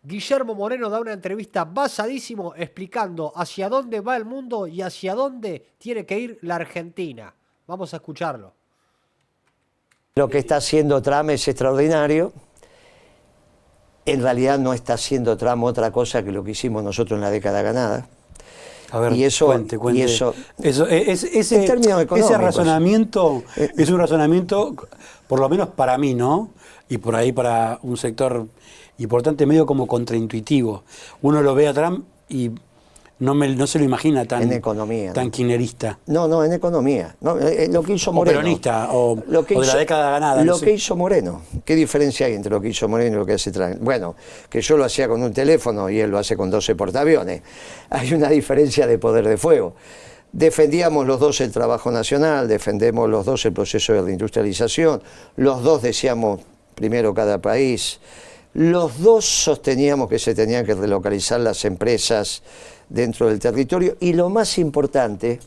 Guillermo Moreno da una entrevista basadísimo explicando hacia dónde va el mundo y hacia dónde tiene que ir la Argentina. Vamos a escucharlo. Lo que está haciendo Trump es extraordinario. En realidad no está haciendo Trump otra cosa que lo que hicimos nosotros en la década ganada. A ver, y eso, cuente. Y eso Ese razonamiento es un razonamiento, por lo menos para mí, ¿no? Y por ahí para un sector importante, medio como contraintuitivo. Uno lo ve a Trump y no se lo imagina tan, en economía, tan kirchnerista. No, en economía. No, lo que hizo Moreno. O peronista, o de la década ganada. Lo que hizo Moreno. ¿Qué diferencia hay entre lo que hizo Moreno y lo que hace Trump? Bueno, que yo lo hacía con un teléfono y él lo hace con 12 portaaviones. Hay una diferencia de poder de fuego. Defendíamos los dos el trabajo nacional, defendemos los dos el proceso de reindustrialización, los dos decíamos primero cada país, los dos sosteníamos que se tenían que relocalizar las empresas dentro del territorio y lo más importante,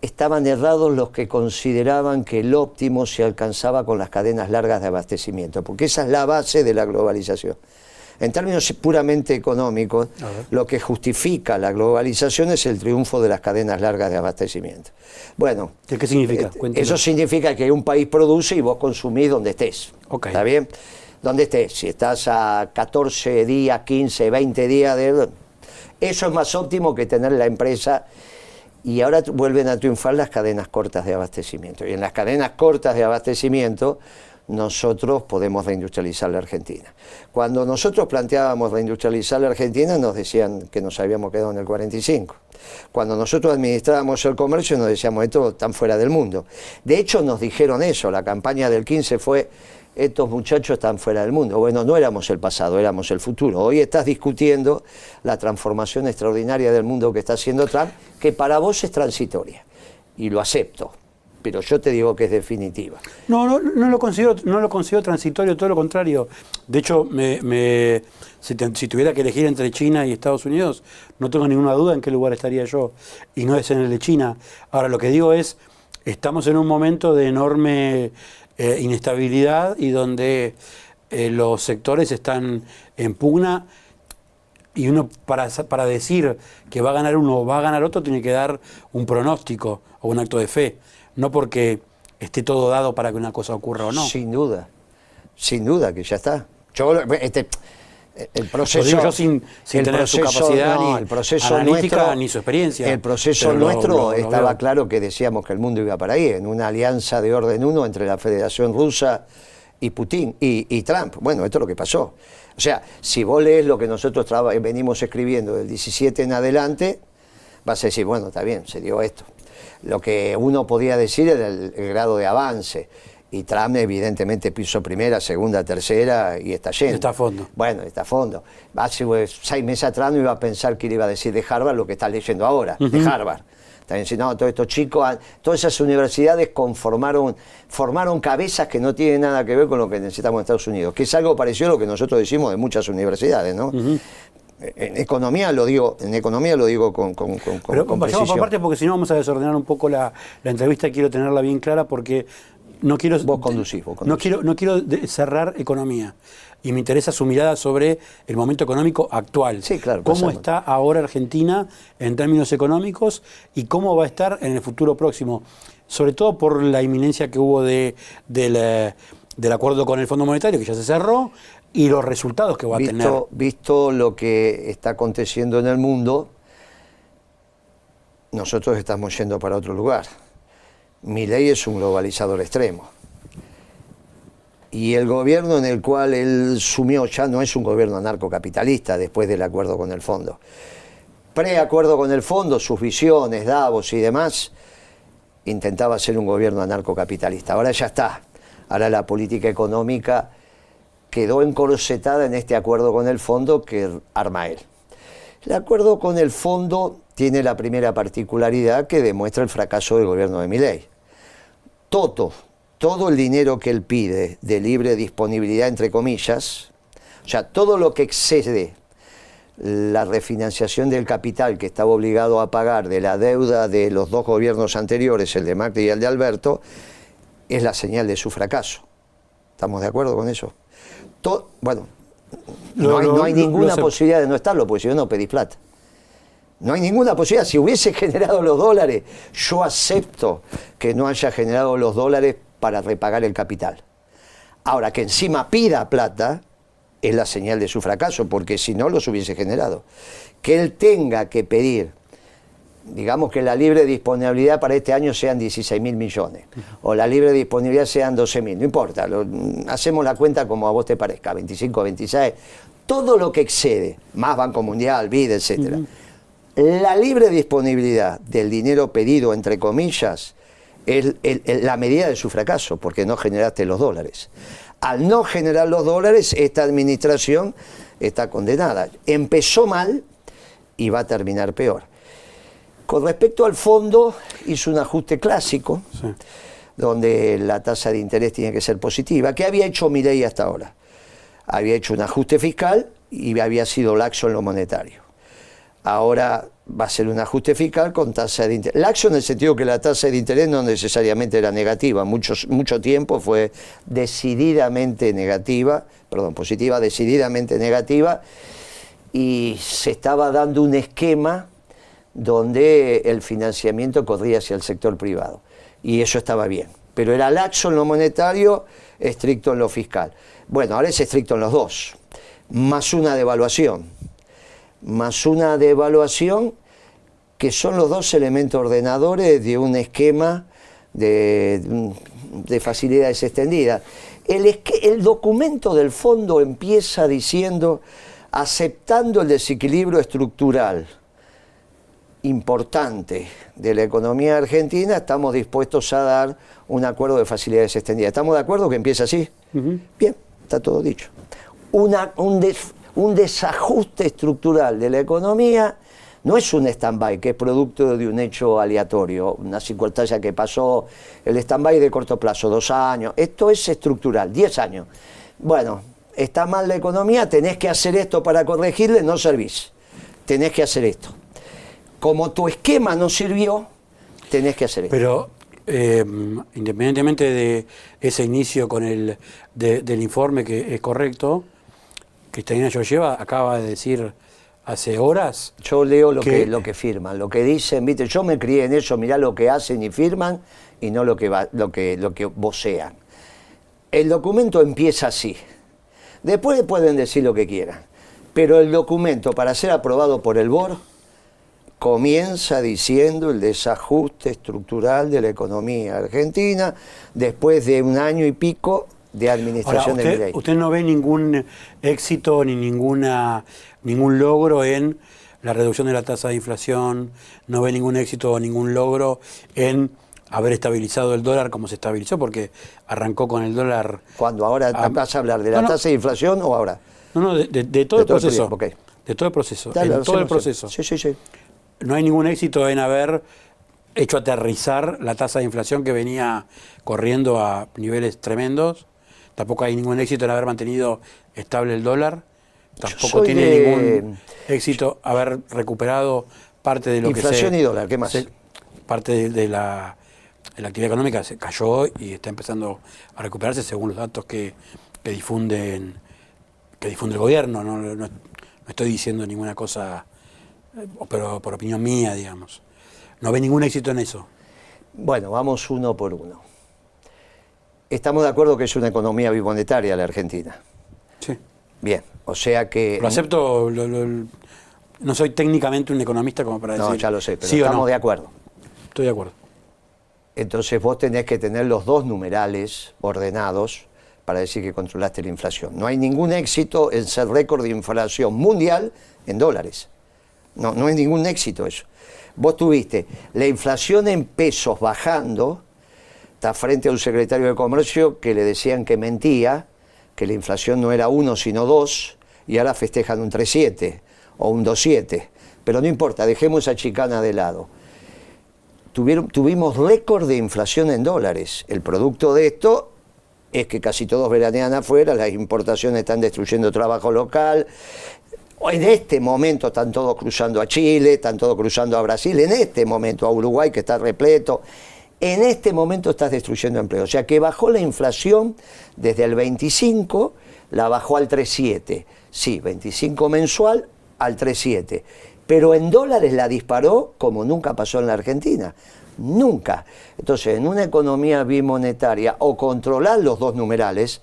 estaban errados los que consideraban que el óptimo se alcanzaba con las cadenas largas de abastecimiento, porque esa es la base de la globalización. En términos puramente económicos, lo que justifica la globalización es el triunfo de las cadenas largas de abastecimiento. Bueno, ¿qué significa? Eso significa que un país produce y vos consumís donde estés. Okay. ¿Está bien? Donde estés. Si estás a 14 días, 15, 20 días de... Eso es más óptimo que tener la empresa. Y ahora vuelven a triunfar las cadenas cortas de abastecimiento. Y en las cadenas cortas de abastecimiento nosotros podemos reindustrializar la Argentina. Cuando nosotros planteábamos reindustrializar la Argentina nos decían que nos habíamos quedado en el 45. Cuando nosotros administrábamos el comercio nos decíamos esto están fuera del mundo. De hecho nos dijeron eso, la campaña del 15 fue estos muchachos están fuera del mundo. Bueno, no éramos el pasado, éramos el futuro. Hoy estás discutiendo la transformación extraordinaria del mundo que está haciendo Trump, que para vos es transitoria, y lo acepto, pero yo te digo que es definitiva. No lo considero transitorio, todo lo contrario. De hecho, si tuviera que elegir entre China y Estados Unidos, no tengo ninguna duda en qué lugar estaría yo, y no es en el de China. Ahora, lo que digo es, estamos en un momento de enorme inestabilidad y donde los sectores están en pugna y uno para decir que va a ganar uno o va a ganar otro tiene que dar un pronóstico o un acto de fe, no porque esté todo dado para que una cosa ocurra o no. Sin duda que ya está. El proceso, yo sin tener su capacidad analítica ni su experiencia. El proceso nuestro estaba claro que decíamos que el mundo iba para ahí, en una alianza de orden uno entre la Federación Rusa y Putin y Trump. Bueno, esto es lo que pasó. O sea, si vos lees lo que nosotros venimos escribiendo del 17 en adelante, vas a decir, bueno, está bien, se dio esto. Lo que uno podía decir era el grado de avance. Y Trump evidentemente piso primera, segunda, tercera y está lleno. Está a fondo. Bueno, está a fondo. Hace 6 meses atrás no iba a pensar que le iba a decir de Harvard lo que está leyendo ahora, de Harvard. También si no, todos estos chicos, todas esas universidades formaron cabezas que no tienen nada que ver con lo que necesitamos en Estados Unidos, que es algo parecido a lo que nosotros decimos de muchas universidades, ¿no? En economía lo digo con Pero vayamos precisión. por parte porque si no vamos a desordenar un poco la entrevista, quiero tenerla bien clara porque no quiero... Vos conducís. No quiero cerrar economía y me interesa su mirada sobre el momento económico actual. Sí, claro. ¿Cómo está ahora Argentina en términos económicos y cómo va a estar en el futuro próximo? Sobre todo por la inminencia que hubo del acuerdo con el Fondo Monetario, que ya se cerró, y los resultados que va a tener. Visto lo que está aconteciendo en el mundo, nosotros estamos yendo para otro lugar. Milei es un globalizador extremo. Y el gobierno en el cual él sumió ya no es un gobierno anarcocapitalista después del acuerdo con el fondo. Pre-acuerdo con el fondo, sus visiones, Davos y demás, intentaba ser un gobierno anarcocapitalista. Ahora ya está. Ahora la política económica quedó encorsetada en este acuerdo con el fondo que arma él. El acuerdo con el fondo tiene la primera particularidad que demuestra el fracaso del gobierno de Milei. Todo el dinero que él pide de libre disponibilidad, entre comillas, o sea, todo lo que excede la refinanciación del capital que estaba obligado a pagar de la deuda de los dos gobiernos anteriores, el de Macri y el de Alberto, es la señal de su fracaso. ¿Estamos de acuerdo con eso? Bueno, No hay ninguna posibilidad de no estarlo, porque si no, no pedís plata. No hay ninguna posibilidad. Si hubiese generado los dólares, yo acepto que no haya generado los dólares para repagar el capital. Ahora, que encima pida plata, es la señal de su fracaso, porque si no los hubiese generado. Que él tenga que pedir, digamos que la libre disponibilidad para este año sean 16.000 millones, o la libre disponibilidad sean 12.000, no importa, hacemos la cuenta como a vos te parezca, 25, 26, todo lo que excede, más Banco Mundial, BID, etcétera. La libre disponibilidad del dinero pedido, entre comillas, es la medida de su fracaso, porque no generaste los dólares. Al no generar los dólares, esta administración está condenada. Empezó mal y va a terminar peor. Con respecto al fondo, hizo un ajuste clásico, sí, donde la tasa de interés tiene que ser positiva. ¿Qué había hecho Milei hasta ahora? Había hecho un ajuste fiscal y había sido laxo en lo monetario. Ahora va a ser un ajuste fiscal con tasa de interés. Laxo en el sentido que la tasa de interés no necesariamente era negativa, mucho tiempo fue decididamente negativa, perdón, positiva, decididamente negativa, y se estaba dando un esquema donde el financiamiento corría hacia el sector privado, y eso estaba bien, pero era laxo en lo monetario, estricto en lo fiscal. Bueno, ahora es estricto en los dos, más una devaluación que son los dos elementos ordenadores de un esquema de facilidades extendidas. El documento del fondo empieza diciendo, aceptando el desequilibrio estructural importante de la economía argentina, estamos dispuestos a dar un acuerdo de facilidades extendidas. ¿Estamos de acuerdo que empieza así? Bien, está todo dicho. Un desajuste estructural de la economía no es un stand-by, que es producto de un hecho aleatorio, una circunstancia que pasó, el stand-by de corto plazo, 2 años. Esto es estructural, 10 años. Bueno, está mal la economía, tenés que hacer esto para corregirle, no servís. Tenés que hacer esto. Como tu esquema no sirvió, tenés que hacer esto. Pero, independientemente de ese inicio con del informe que es correcto, Cristalina Georgieva acaba de decir hace horas... Yo leo lo que firman, lo que dicen, ¿viste? Yo me crié en eso, mirá lo que hacen y firman y no lo que vocean. El documento empieza así. Después pueden decir lo que quieran, pero el documento, para ser aprobado por el BOR, comienza diciendo el desajuste estructural de la economía argentina después de 1 año y pico de administración de Milei. ¿Usted no ve ningún éxito ni ningún logro en la reducción de la tasa de inflación? ¿No ve ningún éxito o ningún logro en haber estabilizado el dólar como se estabilizó? Porque arrancó con el dólar... ¿Cuándo? ¿Ahora vas a hablar de la tasa de inflación o ahora? No, de todo el proceso. Okay. De todo el proceso. Dale, en todo el proceso. Sí. No hay ningún éxito en haber hecho aterrizar la tasa de inflación que venía corriendo a niveles tremendos. Tampoco hay ningún éxito en haber mantenido estable el dólar. Tampoco tiene ningún éxito haber recuperado parte de lo inflación y dólar, ¿qué más? Parte de la actividad económica se cayó y está empezando a recuperarse según los datos que difunde el gobierno. No estoy diciendo ninguna cosa, pero por opinión mía, digamos. ¿No ve ningún éxito en eso? Bueno, vamos uno por uno. Estamos de acuerdo que es una economía bimonetaria la Argentina. Sí. Bien, o sea que... Lo acepto, no soy técnicamente un economista como para decir... No, ya lo sé, pero ¿sí estamos de acuerdo. Estoy de acuerdo. Entonces vos tenés que tener los dos numerales ordenados para decir que controlaste la inflación. No hay ningún éxito en ser récord de inflación mundial en dólares. No hay ningún éxito eso. Vos tuviste la inflación en pesos bajando, está frente a un secretario de Comercio que le decían que mentía, que la inflación no era 1 sino 2, y ahora festejan un 3,7 o un 2,7. Pero no importa, dejemos esa chicana de lado. Tuvimos récord de inflación en dólares. El producto de esto es que casi todos veranean afuera, las importaciones están destruyendo trabajo local. En este momento están todos cruzando a Chile, están todos cruzando a Brasil, en este momento a Uruguay que está repleto. En este momento estás destruyendo empleo. O sea que bajó la inflación desde el 25, la bajó al 3,7. Sí, 25 mensual al 3,7. Pero en dólares la disparó como nunca pasó en la Argentina. Nunca. Entonces, en una economía bimonetaria, o controlar los dos numerales,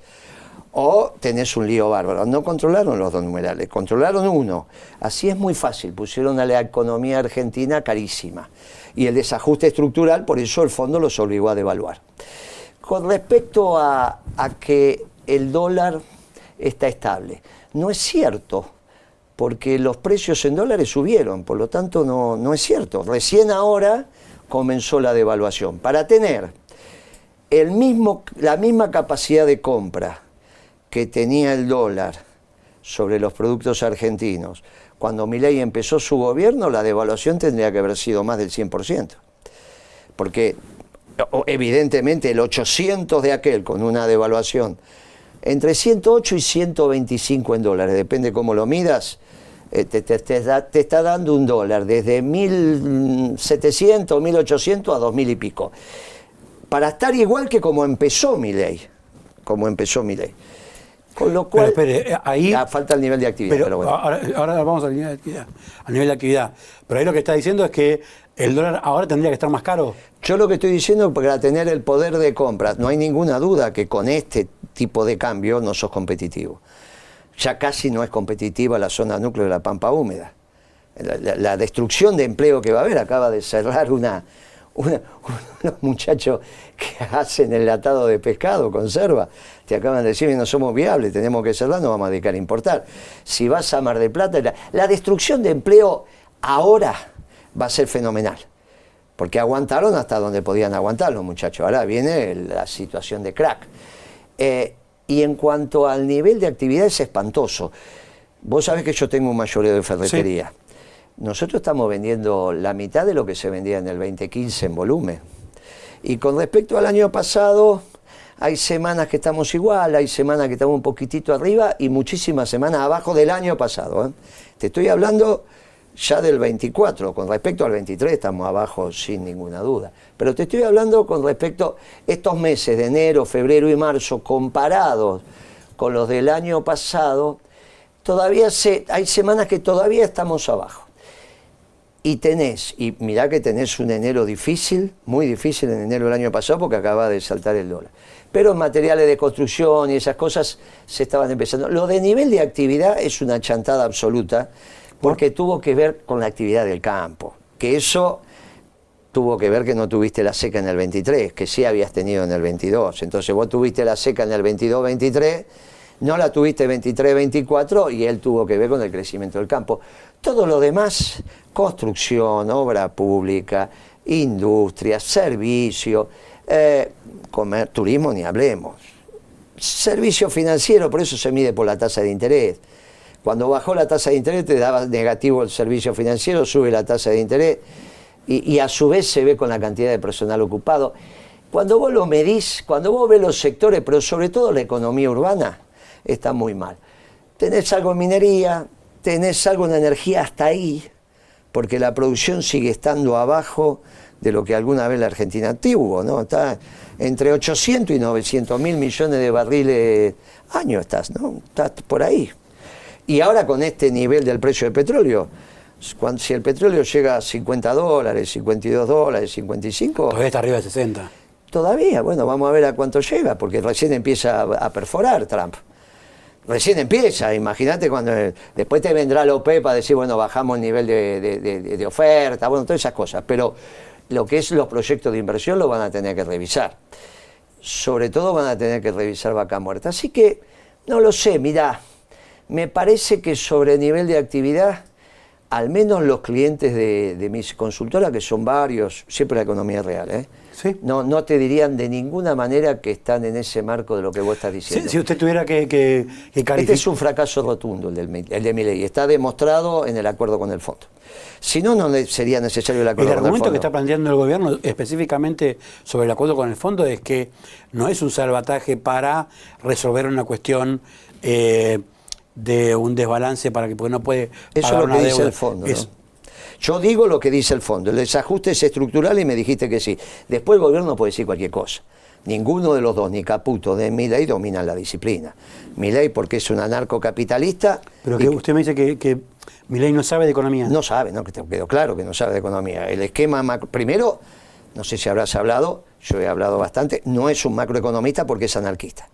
o tenés un lío bárbaro. No controlaron los dos numerales, controlaron uno. Así es muy fácil, pusieron a la economía argentina carísima. Y el desajuste estructural, por eso el fondo los obligó a devaluar. Con respecto a que el dólar está estable, no es cierto, porque los precios en dólares subieron, por lo tanto no es cierto. Recién ahora comenzó la devaluación. Para tener la misma capacidad de compra que tenía el dólar sobre los productos argentinos, cuando Milei empezó su gobierno, la devaluación tendría que haber sido más del 100%. Porque evidentemente el 800 de aquel, con una devaluación entre 108 y 125 en dólares, depende cómo lo midas, te está dando un dólar desde 1.700, 1.800 a 2.000 y pico. Para estar igual que como empezó Milei. Con lo cual, pero espere, ahí falta el nivel de actividad. Pero bueno. ahora vamos al nivel de actividad. Al nivel de actividad. Pero ahí lo que está diciendo es que el dólar ahora tendría que estar más caro. Yo lo que estoy diciendo es para tener el poder de compra. No hay ninguna duda que con este tipo de cambio no sos competitivo. Ya casi no es competitiva la zona núcleo de la Pampa Húmeda. La destrucción de empleo que va a haber, acaba de cerrar unos muchachos que hacen el atado de pescado, conserva, te acaban de decir que no somos viables, tenemos que cerrar, nos vamos a dedicar a importar. Si vas a Mar del Plata, la destrucción de empleo ahora va a ser fenomenal, porque aguantaron hasta donde podían aguantar los muchachos. Ahora viene la situación de crack. Y en cuanto al nivel de actividad, es espantoso. Vos sabés que yo tengo un mayoreo de ferretería. Sí. Nosotros estamos vendiendo la mitad de lo que se vendía en el 2015 en volumen. Y con respecto al año pasado, hay semanas que estamos igual, hay semanas que estamos un poquitito arriba y muchísimas semanas abajo del año pasado, ¿eh? Te estoy hablando ya del 24, con respecto al 23 estamos abajo sin ninguna duda. Pero te estoy hablando con respecto a estos meses de enero, febrero y marzo, comparados con los del año pasado, hay semanas que todavía estamos abajo. Y mirá que tenés un enero difícil, muy difícil en enero del año pasado porque acaba de saltar el dólar. Pero en materiales de construcción y esas cosas se estaban empezando. Lo de nivel de actividad es una chantada absoluta porque tuvo que ver con la actividad del campo. Que eso tuvo que ver que no tuviste la seca en el 23, que sí habías tenido en el 22. Entonces vos tuviste la seca en el 22-23, no la tuviste 23-24 y él tuvo que ver con el crecimiento del campo. Todo lo demás, construcción, obra pública, industria, servicio, turismo ni hablemos. Servicio financiero, por eso se mide por la tasa de interés. Cuando bajó la tasa de interés te daba negativo el servicio financiero, sube la tasa de interés y a su vez se ve con la cantidad de personal ocupado. Cuando vos lo medís, cuando vos ves los sectores, pero sobre todo la economía urbana, está muy mal. Tenés algo en minería, tenés algo en energía hasta ahí, porque la producción sigue estando abajo de lo que alguna vez la Argentina tuvo, ¿no? Está entre 800 y 900 mil millones de barriles año, estás por ahí. Y ahora con este nivel del precio del petróleo, si el petróleo llega a $50, $52, 55... Todavía está arriba de 60. Todavía, bueno, vamos a ver a cuánto llega, porque recién empieza a perforar Trump. Recién empieza, imagínate cuando después te vendrá la OPEP para decir, bueno, bajamos el nivel de oferta, bueno, todas esas cosas, pero lo que es los proyectos de inversión lo van a tener que revisar. Sobre todo van a tener que revisar Vaca Muerta. Así que, no lo sé, mirá, me parece que sobre el nivel de actividad, al menos los clientes de mis consultoras, que son varios, siempre la economía real, ¿eh? ¿Sí? No te dirían de ninguna manera que están en ese marco de lo que vos estás diciendo. Si usted tuviera que calificar... Este es un fracaso rotundo, el de Milei. Está demostrado en el acuerdo con el fondo. Si no, no sería necesario el acuerdo con el fondo. El argumento que está planteando el gobierno específicamente sobre el acuerdo con el fondo es que no es un salvataje para resolver una cuestión de un desbalance porque no puede pagar. Eso es lo que dice el fondo, ¿no? Yo digo lo que dice el fondo, el desajuste es estructural y me dijiste que sí. Después el gobierno puede decir cualquier cosa. Ninguno de los dos, ni Caputo ni Milei, dominan la disciplina. Milei porque es un anarcocapitalista. Pero que usted me dice que Milei no sabe de economía. No sabe, ¿no? Que te quedó claro que no sabe de economía. El esquema primero, no sé si habrás hablado, yo he hablado bastante, no es un macroeconomista porque es anarquista.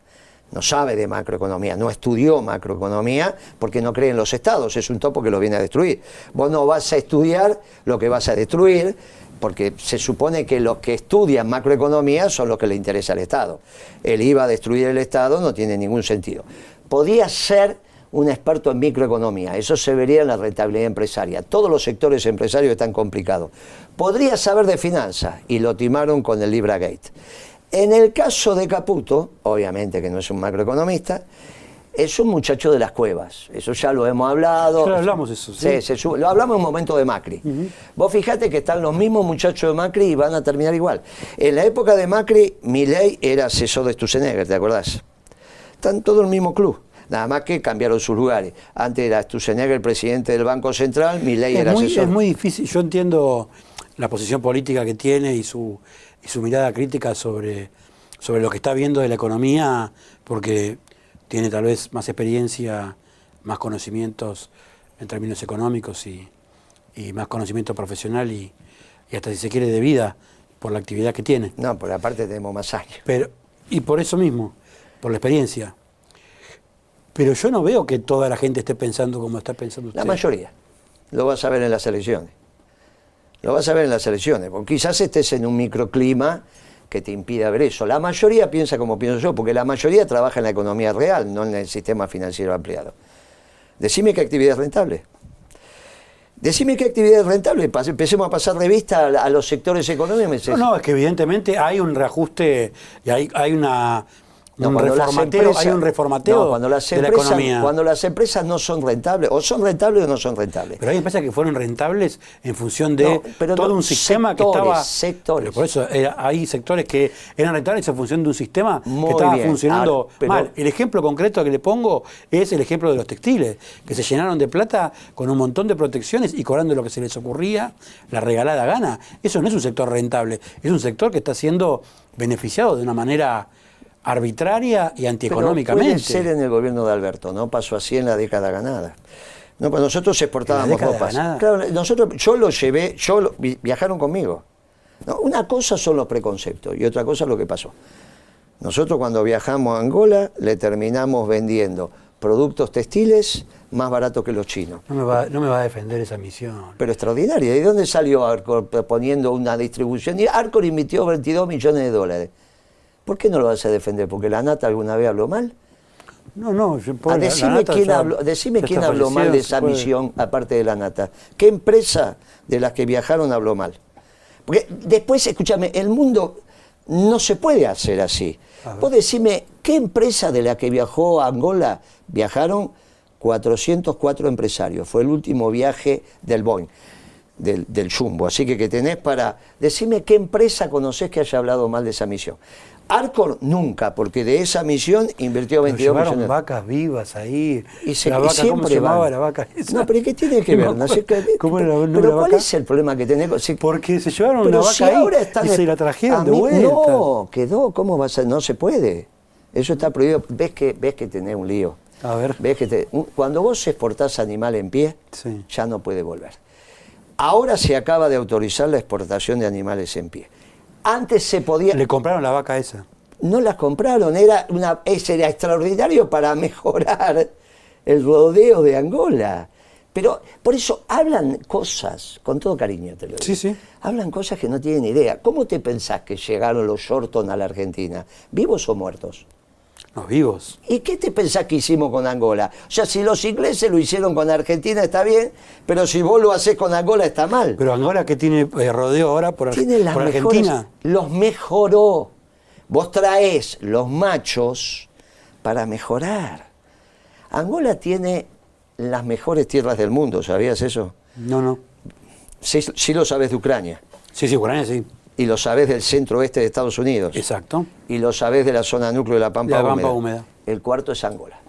No sabe de macroeconomía, no estudió macroeconomía porque no cree en los estados, es un topo que lo viene a destruir. Vos no vas a estudiar lo que vas a destruir, porque se supone que los que estudian macroeconomía son los que le interesa al Estado. El IVA a destruir el Estado no tiene ningún sentido. Podía ser un experto en microeconomía, eso se vería en la rentabilidad empresaria. Todos los sectores empresarios están complicados. Podría saber de finanzas, y lo timaron con el Libragate. En el caso de Caputo, obviamente que no es un macroeconomista, es un muchacho de las cuevas. Eso ya lo hemos hablado. Ya lo hablamos eso, sí. Lo hablamos en un momento de Macri. Vos fijate que están los mismos muchachos de Macri y van a terminar igual. En la época de Macri, Milei era asesor de Sturzenegger, ¿te acordás? Están todo el mismo club. Nada más que cambiaron sus lugares. Antes era Sturzenegger el presidente del Banco Central, Milei era asesor. Es muy difícil. Yo entiendo la posición política que tiene y su mirada crítica sobre lo que está viendo de la economía, porque tiene tal vez más experiencia, más conocimientos en términos económicos y más conocimiento profesional y hasta si se quiere de vida por la actividad que tiene. No, por aparte tenemos más años. Y por eso mismo, por la experiencia. Pero yo no veo que toda la gente esté pensando como está pensando usted. La mayoría. Lo vas a ver en las elecciones. Lo vas a ver en las elecciones, porque quizás estés en un microclima que te impida ver eso. La mayoría piensa como pienso yo, porque la mayoría trabaja en la economía real, no en el sistema financiero ampliado. Decime qué actividad es rentable. Decime qué actividad es rentable. Empecemos a pasar revista a los sectores económicos. No, es que evidentemente hay un reajuste y hay un reformateo de la economía. Cuando las empresas no son rentables, o son rentables o no son rentables. Pero hay empresas que fueron rentables en función de todo un sistema que estaba... Sectores. Pero por eso hay sectores que eran rentables en función de un sistema que estaba bien. funcionando mal. El ejemplo concreto que le pongo es el ejemplo de los textiles, que se llenaron de plata con un montón de protecciones y cobrando lo que se les ocurría, la regalada gana. Eso no es un sector rentable, es un sector que está siendo beneficiado de una manera arbitraria y antieconómicamente. Puede ser en el gobierno de Alberto, no pasó así en la década ganada. No, pues nosotros exportábamos ropas. Claro, viajaron conmigo. No, una cosa son los preconceptos y otra cosa es lo que pasó. Nosotros cuando viajamos a Angola le terminamos vendiendo productos textiles más baratos que los chinos. No me va a defender esa misión. Pero extraordinaria. ¿Y de dónde salió Arcor proponiendo una distribución? Y Arcor invirtió 22 millones de dólares. ¿Por qué no lo vas a defender? ¿Porque la Nata alguna vez habló mal? No. Decime quién habló mal de esa misión, aparte de la Nata. ¿Qué empresa de las que viajaron habló mal? Porque después, escúchame, el mundo no se puede hacer así. Vos decime, ¿qué empresa de la que viajó a Angola viajaron 404 empresarios? Fue el último viaje del Boeing, del Jumbo. Así que tenés para... Decime qué empresa conocés que haya hablado mal de esa misión. Arcor nunca, porque de esa misión invirtió 22 millones. Llevaron vacas vivas ahí. La vaca, ¿cómo se llamaba la vaca esa? No, pero ¿qué tiene que ver? No sé ¿Cómo era pero ¿cuál es el problema que tenés? Porque se llevaron una vaca ahí y se la trajeron de vuelta. No, quedó. ¿Cómo va a ser? No se puede. Eso está prohibido. ¿Ves que tenés un lío? A ver. Cuando vos exportás animal en pie, ya no puede volver. Ahora se acaba de autorizar la exportación de animales en pie. Antes se podía... ¿Le compraron la vaca esa? No la compraron, era extraordinario para mejorar el rodeo de Angola. Pero por eso hablan cosas, con todo cariño te lo digo. Sí. Hablan cosas que no tienen idea. ¿Cómo te pensás que llegaron los Shorton a la Argentina? ¿Vivos o muertos? No, vivos. ¿Y qué te pensás que hicimos con Angola? O sea, si los ingleses lo hicieron con Argentina está bien, pero si vos lo hacés con Angola está mal. Pero Angola, ¿qué tiene rodeo ahora por Argentina? Los mejoró. Vos traés los machos para mejorar. Angola tiene las mejores tierras del mundo, ¿sabías eso? No. Sí lo sabés de Ucrania. Sí, Ucrania sí. Y lo sabés del centro-oeste de Estados Unidos. Exacto. Y lo sabés de la zona núcleo de la Pampa Húmeda. El cuarto es Angola.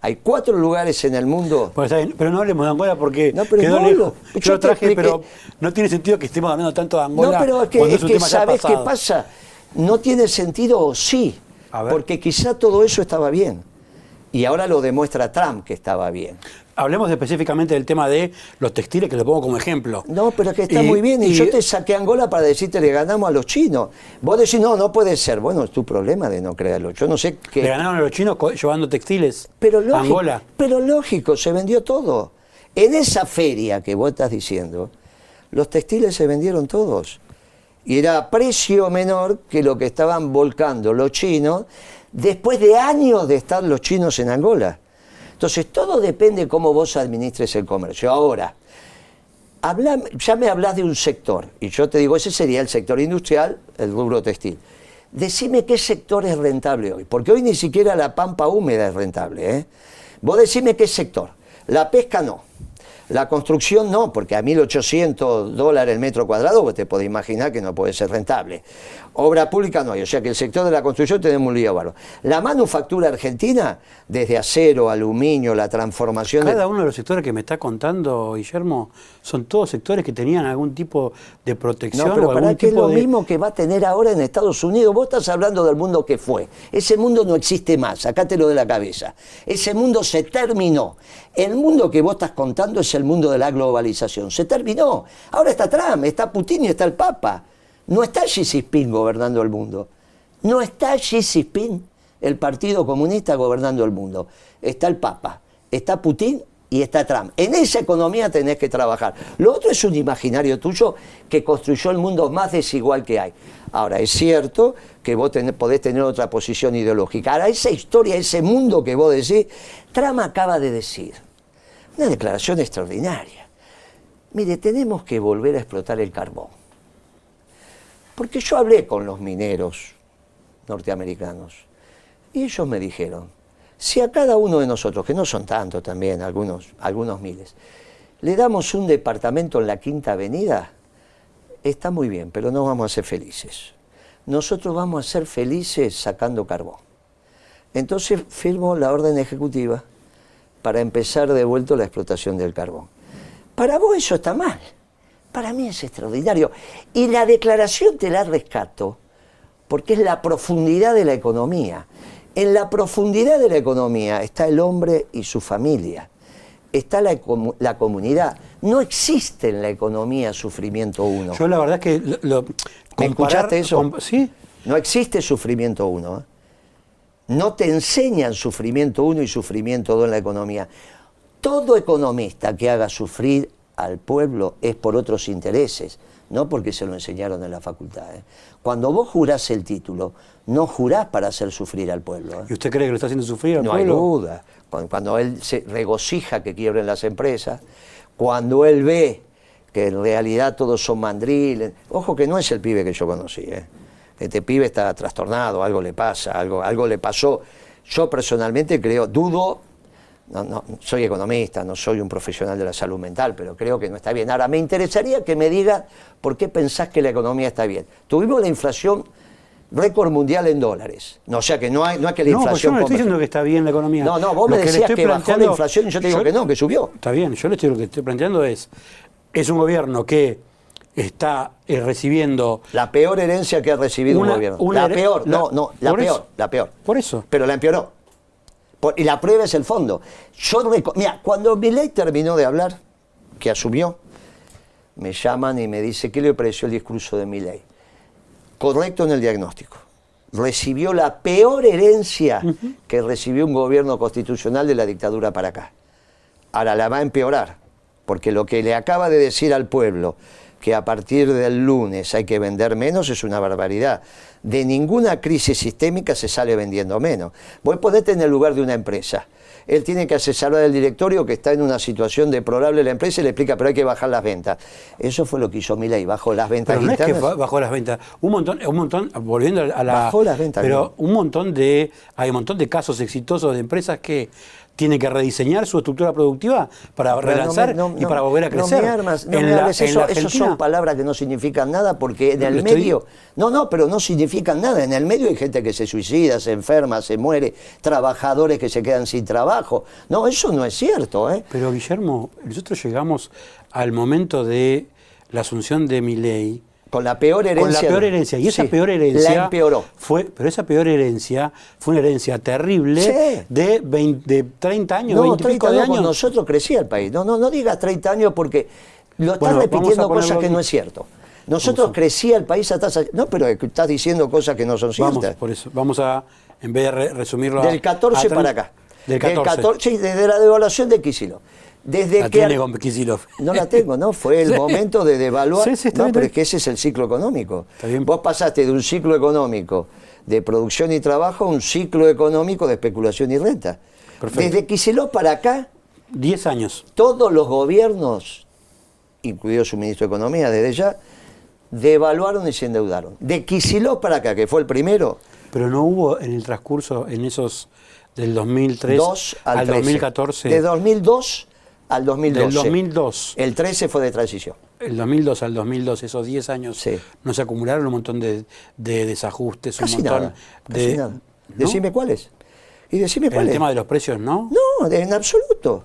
Hay 4 lugares en el mundo. Pues está bien, pero no hablemos de Angola porque No, pero quedó no, lejos. yo Yo lo te traje, expliqué. pero no tiene sentido que estemos hablando tanto de Angola No, pero cuando es un que tema ya ¿sabés qué pasado. pasa? No tiene sentido o sí. A ver. Porque quizá todo eso estaba bien. Y ahora lo demuestra Trump que estaba bien. Hablemos específicamente del tema de los textiles, que lo pongo como ejemplo. No, pero es que está muy bien. Y yo te saqué a Angola para decirte le ganamos a los chinos. Vos decís, no, no puede ser. Bueno, es tu problema de no creerlo. Yo no sé qué. Le ganaron a los chinos llevando textiles Pero a lógico, Angola. pero lógico, se vendió todo. En esa feria que vos estás diciendo, los textiles se vendieron todos. Y era a precio menor que lo que estaban volcando los chinos después de años de estar los chinos en Angola. Entonces, todo depende cómo vos administres el comercio. Ahora, ya me hablas de un sector, y yo te digo, ese sería el sector industrial, el rubro textil. Decime qué sector es rentable hoy, porque hoy ni siquiera la pampa húmeda es rentable, ¿eh? Vos decime qué sector. La pesca no. La construcción no, porque a $1.800 el metro cuadrado, vos te podés imaginar que no puede ser rentable. Obra pública no hay, o sea que el sector de la construcción tenemos un lío bárbaro. La manufactura argentina, desde acero, aluminio, la transformación... Cada uno de los sectores que me está contando Guillermo son todos sectores que tenían algún tipo de protección No, pero o para algún que es tipo lo de... mismo que va a tener ahora en Estados Unidos. Vos estás hablando del mundo que fue. Ese mundo no existe más, sacátelo de la cabeza. Ese mundo se terminó. El mundo que vos estás contando es el mundo de la globalización. Se terminó. Ahora está Trump, está Putin y está el Papa. No está Xi Jinping gobernando el mundo. No está Xi Jinping, el Partido Comunista, gobernando el mundo. Está el Papa, está Putin y está Trump. En esa economía tenés que trabajar. Lo otro es un imaginario tuyo que construyó el mundo más desigual que hay. Ahora, es cierto que vos podés tener otra posición ideológica. Ahora, esa historia, ese mundo que vos decís, Trump acaba de decir una declaración extraordinaria. Mire, tenemos que volver a explotar el carbón. Porque yo hablé con los mineros norteamericanos y ellos me dijeron, si a cada uno de nosotros, que no son tantos también, algunos miles, le damos un departamento en la Quinta Avenida, está muy bien, pero no vamos a ser felices. Nosotros vamos a ser felices sacando carbón. Entonces firmo la orden ejecutiva para empezar de vuelta la explotación del carbón. Para vos eso está mal. Para mí es extraordinario. Y la declaración te la rescato porque es la profundidad de la economía. En la profundidad de la economía está el hombre y su familia. Está la comunidad. No existe en la economía sufrimiento uno. Yo la verdad es que ¿Me escuchaste eso? Sí. No existe sufrimiento uno. ¿Eh? No te enseñan sufrimiento uno y sufrimiento dos en la economía. Todo economista que haga sufrir al pueblo es por otros intereses, no porque se lo enseñaron en la facultad. ¿Eh? Cuando vos jurás el título, no jurás para hacer sufrir al pueblo. ¿Eh? ¿Y usted cree que lo está haciendo sufrir al No pueblo? hay duda. Cuando él se regocija que quiebren las empresas, cuando él ve que en realidad todos son mandriles. Ojo que no es el pibe que yo conocí. ¿Eh? Este pibe está trastornado, algo le pasa, algo le pasó. Yo personalmente creo, dudo. No, soy economista, no soy un profesional de la salud mental, pero creo que no está bien. Ahora, me interesaría que me digas por qué pensás que la economía está bien. Tuvimos la inflación récord mundial en dólares. No, o sea que no es que la No, pues yo inflación... no le estoy diciendo que está bien la economía. No, vos Lo me le decías estoy que bajó la planteando- inflación y yo te digo que no, que subió. Está bien, yo lo que estoy planteando es un gobierno que está recibiendo... La peor herencia que ha recibido un gobierno. La peor, la peor. Por eso. Pero la empeoró. Y la prueba es el fondo. Mira, cuando Milei terminó de hablar, que asumió, me llaman y me dice, ¿qué le pareció el discurso de Milei? Correcto en el diagnóstico. Recibió la peor herencia que recibió un gobierno constitucional de la dictadura para acá. Ahora la va a empeorar, porque lo que le acaba de decir al pueblo, que a partir del lunes hay que vender menos, es una barbaridad. De ninguna crisis sistémica se sale vendiendo menos. Vos ponete en el lugar de una empresa. Él tiene que asesorar al directorio que está en una situación deplorable la empresa y le explica, pero hay que bajar las ventas. Eso fue lo que hizo Milei, bajó las ventas Pero no internas. es que bajó las ventas. Un montón, volviendo a la... Bajó las ventas, Pero ¿no? hay un montón de casos exitosos de empresas que tiene que rediseñar su estructura productiva para relanzar y para volver a crecer. Eso son palabras que no significan nada porque en el medio... pero no significan nada. En el medio hay gente que se suicida, se enferma, se muere, trabajadores que se quedan sin trabajo. No, eso no es cierto, ¿eh? Pero, Guillermo, nosotros llegamos al momento de la asunción de Milei con la peor herencia. Con la peor herencia. Y esa peor herencia... La empeoró. Pero esa peor herencia fue una herencia terrible de 30 años, 20 y pico de años. Nosotros crecía el país. No digas 30 años porque lo estás repitiendo cosas que no es cierto. Nosotros crecía el país a tasa... No, pero estás diciendo cosas que no son ciertas. Por eso. Vamos a, en vez de resumirlo del 14 para acá. Del 14. Sí, desde la devaluación de Kicillof. La tiene con Kicillof. No la tengo, ¿no? Fue el momento de devaluar. Está bien, pero es que ese es el ciclo económico. Vos pasaste de un ciclo económico de producción y trabajo a un ciclo económico de especulación y renta. Perfecto. Desde Kicillof para acá... 10 años. Todos los gobiernos, incluido su ministro de Economía desde ya, devaluaron y se endeudaron. De Kicillof para acá, que fue el primero... Pero no hubo en el transcurso, en esos del 2003 al 2014... De 2002... al 2012. Del 2002. El 13 fue de transición. El 2002 al 2012, esos 10 años, no se acumularon un montón de desajustes, casi un montón nada, casi nada. ¿No? Decime cuáles. Y decime cuáles. El tema de los precios, ¿no? No, en absoluto.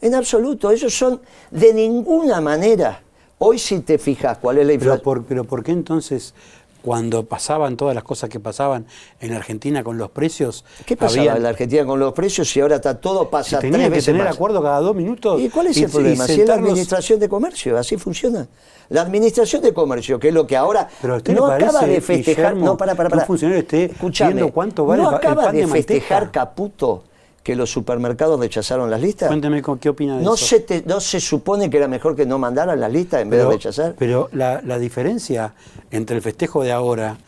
En absoluto. Ellos son de ninguna manera. Hoy si te fijas cuál es la inflación. Pero ¿por qué entonces, cuando pasaban todas las cosas que pasaban en Argentina con los precios... ¿Qué pasaba en la Argentina con los precios si ahora todo pasa 3 veces más? Tenían que tener acuerdo cada 2 minutos. ¿Y cuál es el problema? Si es la administración de comercio, así funciona. La administración de comercio, que es lo que ahora no acaba de festejar... Guillermo, para. Un funcionario esté viendo cuánto vale no el acaba pan de de festejar manteca. Caputo que los supermercados rechazaron las listas. Cuénteme qué opina de eso. ¿No se supone que era mejor que no mandaran las listas en vez de rechazar? Pero la diferencia entre el festejo de ahora...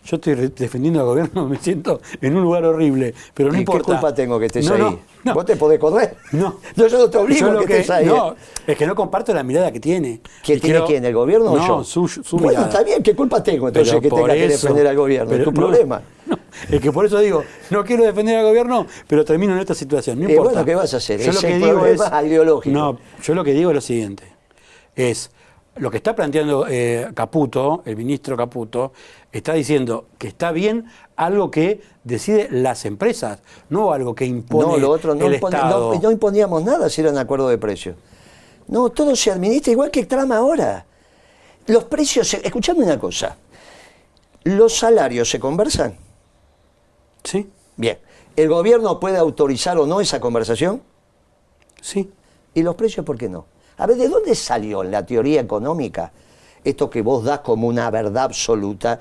Yo estoy defendiendo al gobierno, me siento en un lugar horrible, pero no importa. ¿Qué culpa tengo que estés ahí? No. ¿Vos te podés correr? No. Yo no te obligo a que estés ahí. No, es que no comparto la mirada que tiene. ¿Quién tiene quién? ¿El gobierno o yo? Su bueno, mirada. Está bien, ¿qué culpa tengo entonces que tenga que defender al gobierno? Es tu problema. No, es que por eso digo, no quiero defender al gobierno, pero termino en esta situación. No importa. Bueno, ¿qué vas a hacer? Yo Ese lo que problema digo es ideológico. No, yo lo que digo es lo siguiente. Es lo que está planteando Caputo, el ministro Caputo, está diciendo que está bien algo que decide las empresas, no algo que impone el Estado. No imponíamos nada si era un acuerdo de precios. No, todo se administra igual que trama ahora. Los precios, escuchame una cosa, ¿los salarios se conversan? Sí. Bien. ¿El gobierno puede autorizar o no esa conversación? Sí. ¿Y los precios por qué no? A ver, ¿de dónde salió en la teoría económica esto que vos das como una verdad absoluta?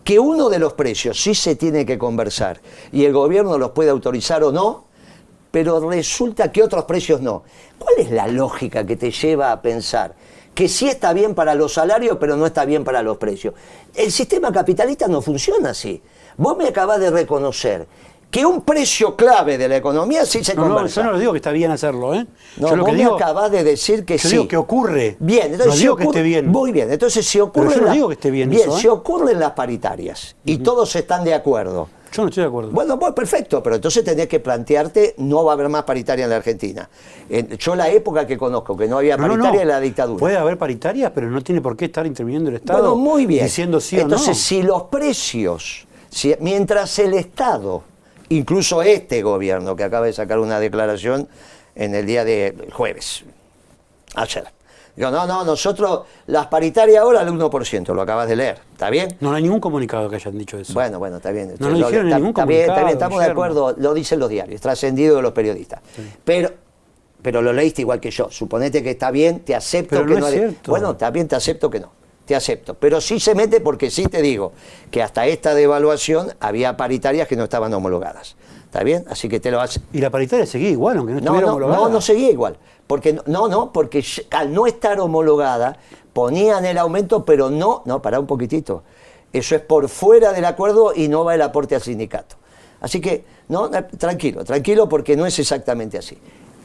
Que uno de los precios sí se tiene que conversar y el gobierno los puede autorizar o no, pero resulta que otros precios no. ¿Cuál es la lógica que te lleva a pensar que sí está bien para los salarios, pero no está bien para los precios? El sistema capitalista no funciona así. Vos me acabás de reconocer que un precio clave de la economía sí se conversa. No, yo no digo que está bien hacerlo, ¿eh? No, vos me acabás de decir que sí. Yo digo que ocurre. Bien, entonces no digo que esté bien. Muy bien, entonces si ocurre... Pero yo no digo que esté bien Bien, eso, ¿eh? si ocurren las paritarias y todos están de acuerdo... Yo no estoy de acuerdo. Bueno, pues perfecto, pero entonces tenés que plantearte, no va a haber más paritaria en la Argentina. Yo la época que conozco, que no había paritaria, en la dictadura. Puede haber paritarias, pero no tiene por qué estar interviniendo el Estado. Bueno, muy bien. Diciendo sí entonces, o no. si los precios, mientras el Estado, incluso este gobierno que acaba de sacar una declaración en el día de jueves, ayer, digo, no, nosotros las paritarias ahora al 1%, lo acabas de leer, ¿está bien? No hay ningún comunicado que hayan dicho eso. Bueno, está bien. No lo dijeron en ningún comunicado. Está bien, estamos de acuerdo, lo dicen los diarios, trascendido de los periodistas. Sí. Pero lo leíste igual que yo, suponete que está bien, te acepto pero que no es cierto. Bueno, está bien, te acepto que no. Te acepto, pero sí se mete porque sí te digo que hasta esta devaluación había paritarias que no estaban homologadas. ¿Está bien? Así que te lo hace. ¿Y la paritaria seguía igual, aunque no estuviera homologada? No seguía igual. Porque porque al no estar homologada ponían el aumento, pero no, pará un poquitito. Eso es por fuera del acuerdo y no va el aporte al sindicato. Así que, tranquilo, porque no es exactamente así.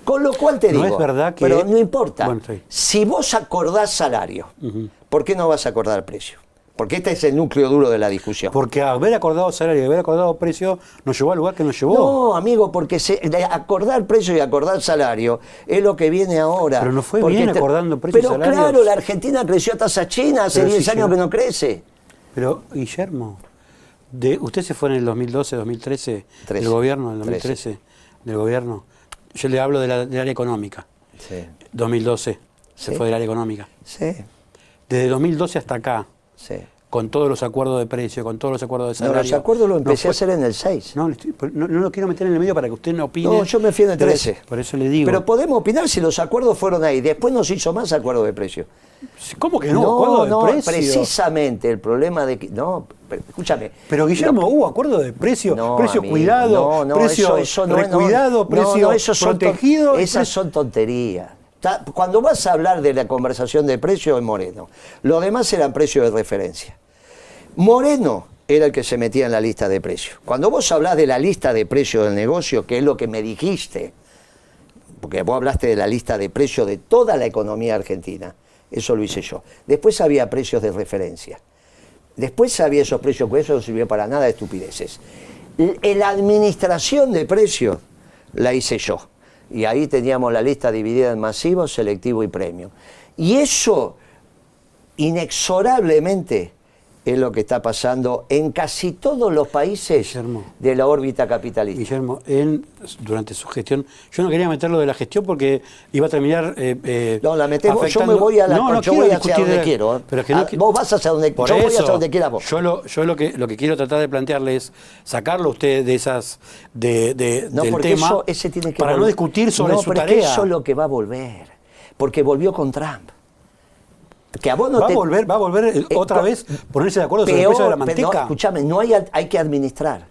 Con lo cual te digo, es verdad que... pero no importa. Bueno, sí. Si vos acordás salario, ¿por qué no vas a acordar precio? Porque este es el núcleo duro de la discusión. Porque haber acordado salario y haber acordado precio nos llevó al lugar que nos llevó. No, amigo, porque de acordar precio y acordar salario es lo que viene ahora. Pero no fue Porque bien acordando precio y salario. Pero claro, la Argentina creció a tasa china, hace Pero 10 sí, años que no crece. Pero, Guillermo, usted se fue en el 2012, 2013, del gobierno, en el 2013, del gobierno. Yo le hablo del área económica. Sí. 2012, se Sí. fue del área económica. Sí, Desde 2012 hasta acá, sí. con todos los acuerdos de precio, con todos los acuerdos de No, salario. los acuerdos los empecé no a hacer en el 6. No, no lo quiero meter en el medio para que usted no opine. No, yo me fui en el Pero 13. Por eso le digo. Pero podemos opinar si los acuerdos fueron ahí. Después nos hizo más acuerdos de precio. ¿Cómo que no? ¿Acuerdo de precio? Precisamente el problema de que... No, escúchame. Pero Guillermo, hubo acuerdo de precio, No, precio amigo, cuidado, precio eso recuidado, precio eso protegido. Esas son tonterías. Cuando vas a hablar de la conversación de precio es Moreno. Lo demás eran precios de referencia. Moreno era el que se metía en la lista de precios. Cuando vos hablás de la lista de precios del negocio, que es lo que me dijiste, porque vos hablaste de la lista de precios de toda la economía argentina, eso lo hice yo. Después había precios de referencia. Después había esos precios, que eso no sirvió para nada, de estupideces. La administración de precios la hice yo. Y ahí teníamos la lista dividida en masivo, selectivo y premium. Y eso, inexorablemente, es lo que está pasando en casi todos los países, Guillermo, de la órbita capitalista. Guillermo, durante su gestión, yo no quería meterlo de la gestión porque iba a terminar. No, la metemos, yo afectando. me voy a la No, yo quiero voy hacia discutir donde quiero. Pero es que no, Vos vas hacia donde por yo voy eso, hacia donde quiera vos. Yo lo que quiero tratar de plantearle es sacarlo a usted de esas No, del porque tema eso, ese tiene que para no volver. discutir sobre su pero es tarea. que eso es lo que va a volver. Porque volvió con Trump. Que a vos no va a volver otra vez ponerse de acuerdo sobre el precio de la manteca. No, escúchame, no hay que administrar.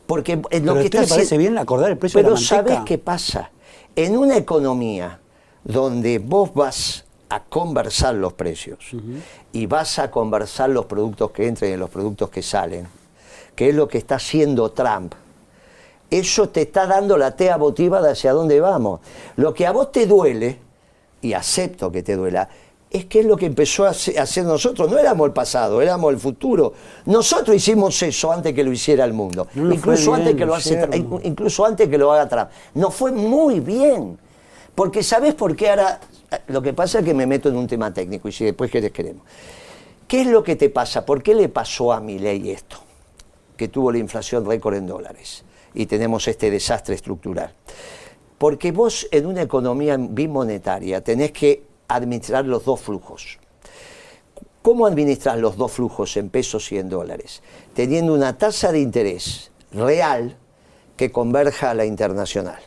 Porque Pero lo a que usted le parece bien acordar el precio de la manteca. Pero ¿sabés qué pasa? En una economía donde vos vas a conversar los precios y vas a conversar los productos que entran y los productos que salen, que es lo que está haciendo Trump, eso te está dando la tea votiva de hacia dónde vamos. Lo que a vos te duele, y acepto que te duela, es que es lo que empezó a hacer nosotros. No éramos el pasado, éramos el futuro. Nosotros hicimos eso antes que lo hiciera el mundo. No incluso, bien, incluso antes que lo haga Trump. Nos fue muy bien. Porque ¿sabés por qué ahora? Lo que pasa es que me meto en un tema técnico y si después queremos. ¿Qué es lo que te pasa? ¿Por qué le pasó a Milei esto? Que tuvo la inflación récord en dólares y tenemos este desastre estructural. Porque vos en una economía bimonetaria tenés que administrar los dos flujos. ¿Cómo administrar los dos flujos en pesos y en dólares? Teniendo una tasa de interés real que converja a la internacional.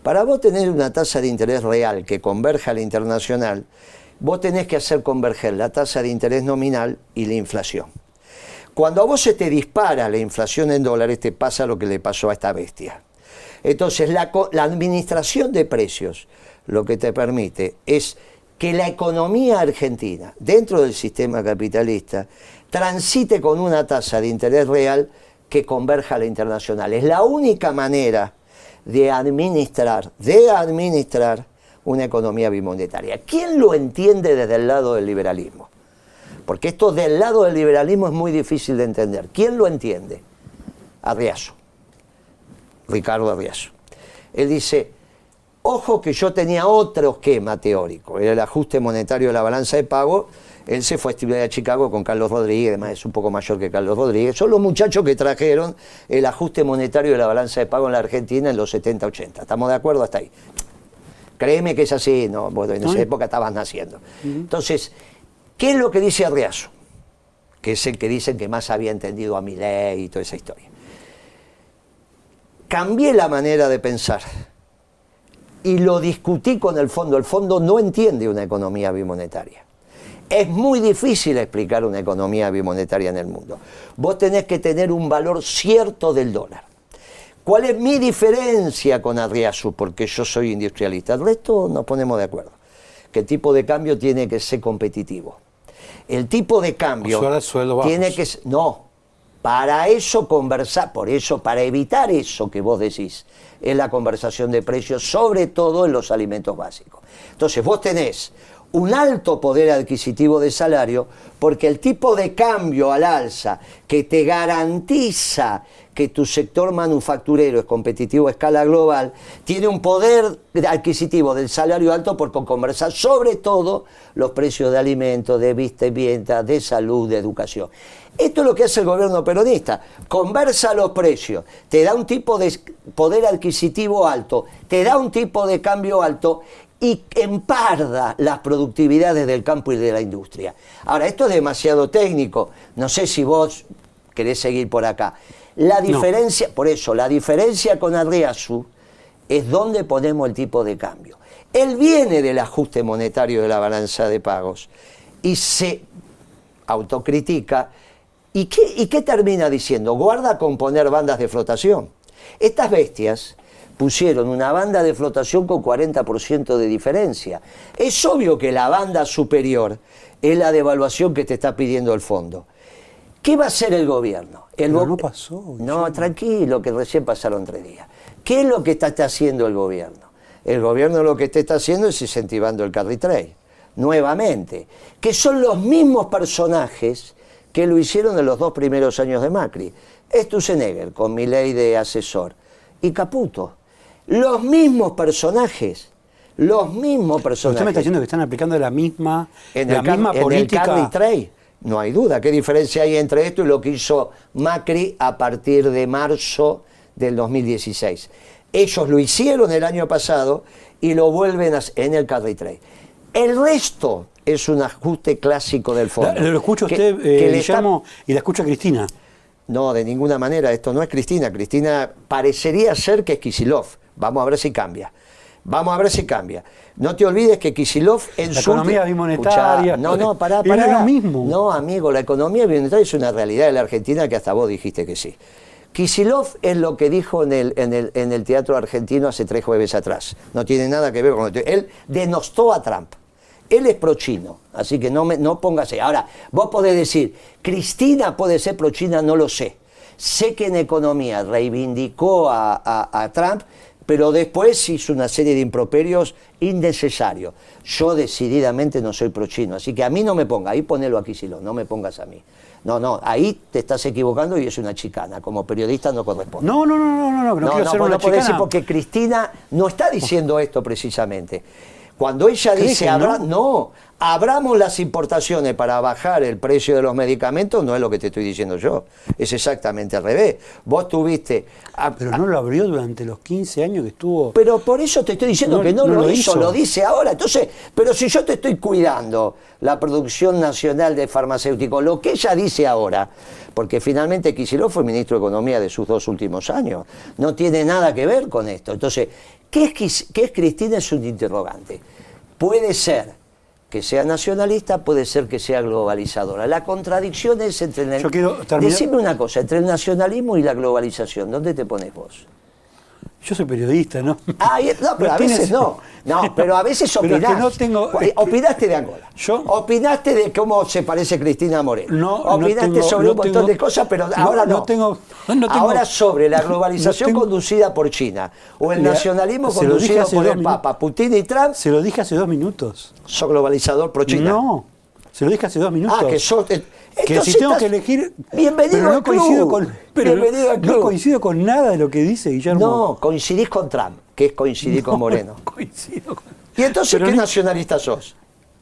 Para vos tener una tasa de interés real que converja a la internacional, vos tenés que hacer converger la tasa de interés nominal y la inflación. Cuando a vos se te dispara la inflación en dólares, te pasa lo que le pasó a esta bestia. Entonces, la administración de precios lo que te permite es que la economía argentina, dentro del sistema capitalista, transite con una tasa de interés real que converja a la internacional. Es la única manera de administrar una economía bimonetaria. ¿Quién lo entiende desde el lado del liberalismo? Porque esto del lado del liberalismo es muy difícil de entender. ¿Quién lo entiende? Arriazo. Ricardo Arriazo. Él dice, ojo que yo tenía otro esquema teórico, era el ajuste monetario de la balanza de pago. Él se fue a estudiar a Chicago con Carlos Rodríguez, además es un poco mayor que Carlos Rodríguez. Son los muchachos que trajeron el ajuste monetario de la balanza de pago en la Argentina en los 70-80. ¿Estamos de acuerdo hasta ahí? Créeme que es así, no, bueno, en esa época estabas naciendo. Entonces, ¿qué es lo que dice Arriazo? Que es el que dicen que más había entendido a Milei y toda esa historia. Cambié la manera de pensar y lo discutí con el fondo. El fondo no entiende una economía bimonetaria. Es muy difícil explicar una economía bimonetaria en el mundo. Vos tenés que tener un valor cierto del dólar. ¿Cuál es mi diferencia con Arriazu? Porque yo soy industrialista. El resto nos ponemos de acuerdo. Que el tipo de cambio tiene que ser competitivo. El tipo de cambio tiene que ser... No, para eso conversar, por eso, para evitar eso que vos decís, es la conversación de precios, sobre todo en los alimentos básicos. Entonces vos tenés un alto poder adquisitivo de salario, porque el tipo de cambio al alza que te garantiza que tu sector manufacturero es competitivo a escala global, tiene un poder adquisitivo del salario alto por conversar sobre todo los precios de alimentos, de vestimenta, de salud, de educación. Esto es lo que hace el gobierno peronista, conversa los precios, te da un tipo de poder adquisitivo alto, te da un tipo de cambio alto y emparda las productividades del campo y de la industria. Ahora, esto es demasiado técnico, no sé si vos querés seguir por acá. La diferencia, no. Por eso, la diferencia con Andreasu es dónde ponemos el tipo de cambio. Él viene del ajuste monetario de la balanza de pagos y se autocritica. ¿Y qué termina diciendo? Guarda con poner bandas de flotación. Estas bestias pusieron una banda de flotación con 40% de diferencia. Es obvio que la banda superior es la devaluación que te está pidiendo el fondo. ¿Qué va a hacer el gobierno? No pasó. No, tranquilo, que recién pasaron 3 días. ¿Qué es lo que está haciendo el gobierno? El gobierno lo que está haciendo es incentivando el carry trade, nuevamente, que son los mismos personajes que lo hicieron en los 2 primeros años de Macri. Sturzenegger, con Milei de asesor, y Caputo. Los mismos personajes. Los mismos personajes. ¿Usted me está diciendo que están aplicando la misma política? En el carry trade. No hay duda. ¿Qué diferencia hay entre esto y lo que hizo Macri a partir de marzo del 2016? Ellos lo hicieron el año pasado y lo vuelven a hacer en el carry trade. El resto es un ajuste clásico del fondo. Lo escucha usted, Guillermo, y la escucha Cristina. No, de ninguna manera. Esto no es Cristina. Cristina parecería ser que es Kicillof. Vamos a ver si cambia. Vamos a ver si cambia. No te olvides que Kicillof en la economía bimonetaria. Pará. Es lo mismo. No, amigo, la economía bimonetaria es una realidad de la Argentina que hasta vos dijiste que sí. Kicillof es lo que dijo en el Teatro Argentino hace 3 jueves atrás. No tiene nada que ver con esto. Él denostó a Trump. Él es pro-chino, así que no póngase. Ahora, vos podés decir, Cristina puede ser pro-china, no lo sé. Sé que en economía reivindicó a Trump, pero después hizo una serie de improperios innecesarios. Yo decididamente no soy pro-chino, así que a mí no me ponga, ahí ponelo a Kicillof, no me pongas a mí. No, ahí te estás equivocando y es una chicana. Como periodista no corresponde. No quiero ser una podés chicana. decir porque Cristina no está diciendo esto precisamente. Cuando ella dice, abramos las importaciones para bajar el precio de los medicamentos, no es lo que te estoy diciendo yo, es exactamente al revés. Vos tuviste... Pero no lo abrió durante los 15 años que estuvo... Pero por eso te estoy diciendo que no lo hizo, lo dice ahora. Entonces, pero si yo te estoy cuidando la producción nacional de farmacéuticos, lo que ella dice ahora, porque finalmente Kicillof fue ministro de Economía de sus 2 últimos años, no tiene nada que ver con esto. Entonces, ¿qué es Cristina? Es un interrogante. Puede ser que sea nacionalista, puede ser que sea globalizadora. La contradicción es entre... Decime una cosa, entre el nacionalismo y la globalización, ¿dónde te pones vos? Yo soy periodista, ¿no? No, pero a veces no. No, pero a veces opinás. Pero es que no tengo... Opinaste de Angola. ¿Yo? Opinaste de cómo se parece Cristina Moreno. No, opinaste sobre un montón de cosas, pero ahora no. Ahora sobre la globalización conducida por China o el nacionalismo conducido por el Papa, Putin y Trump. Se lo dije hace 2 minutos. ¿Sos globalizador pro China? No, se lo dije hace 2 minutos. Que sos... Que si tengo que elegir... Bienvenido al club. No coincido con nada de lo que dice Guillermo. No, coincidís con Trump, que es coincidir con Moreno. Coincido con... ¿Y entonces qué nacionalista sos?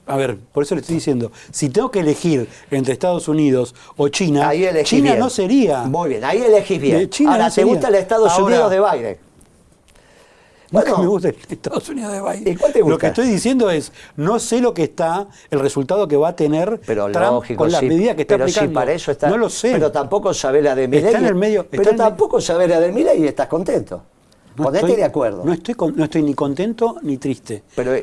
A ver, por eso le estoy diciendo, si tengo que elegir entre Estados Unidos o China, China bien. No sería. Muy bien, ahí elegís bien. Ahora, ¿te gusta el Estados Unidos de Biden? Bueno, me gusta el Estados Unidos de Biden. ¿Y cuál te gusta? Lo que estoy diciendo es, no sé lo que está, el resultado que va a tener pero Trump lógico, con las medidas que está aplicando. Pero si para eso está, no lo sé. Pero tampoco sabés la de Milei. Está en el medio. Pero tampoco sabés la de Milei y estás contento. Ponete de acuerdo. No estoy ni contento ni triste. Pero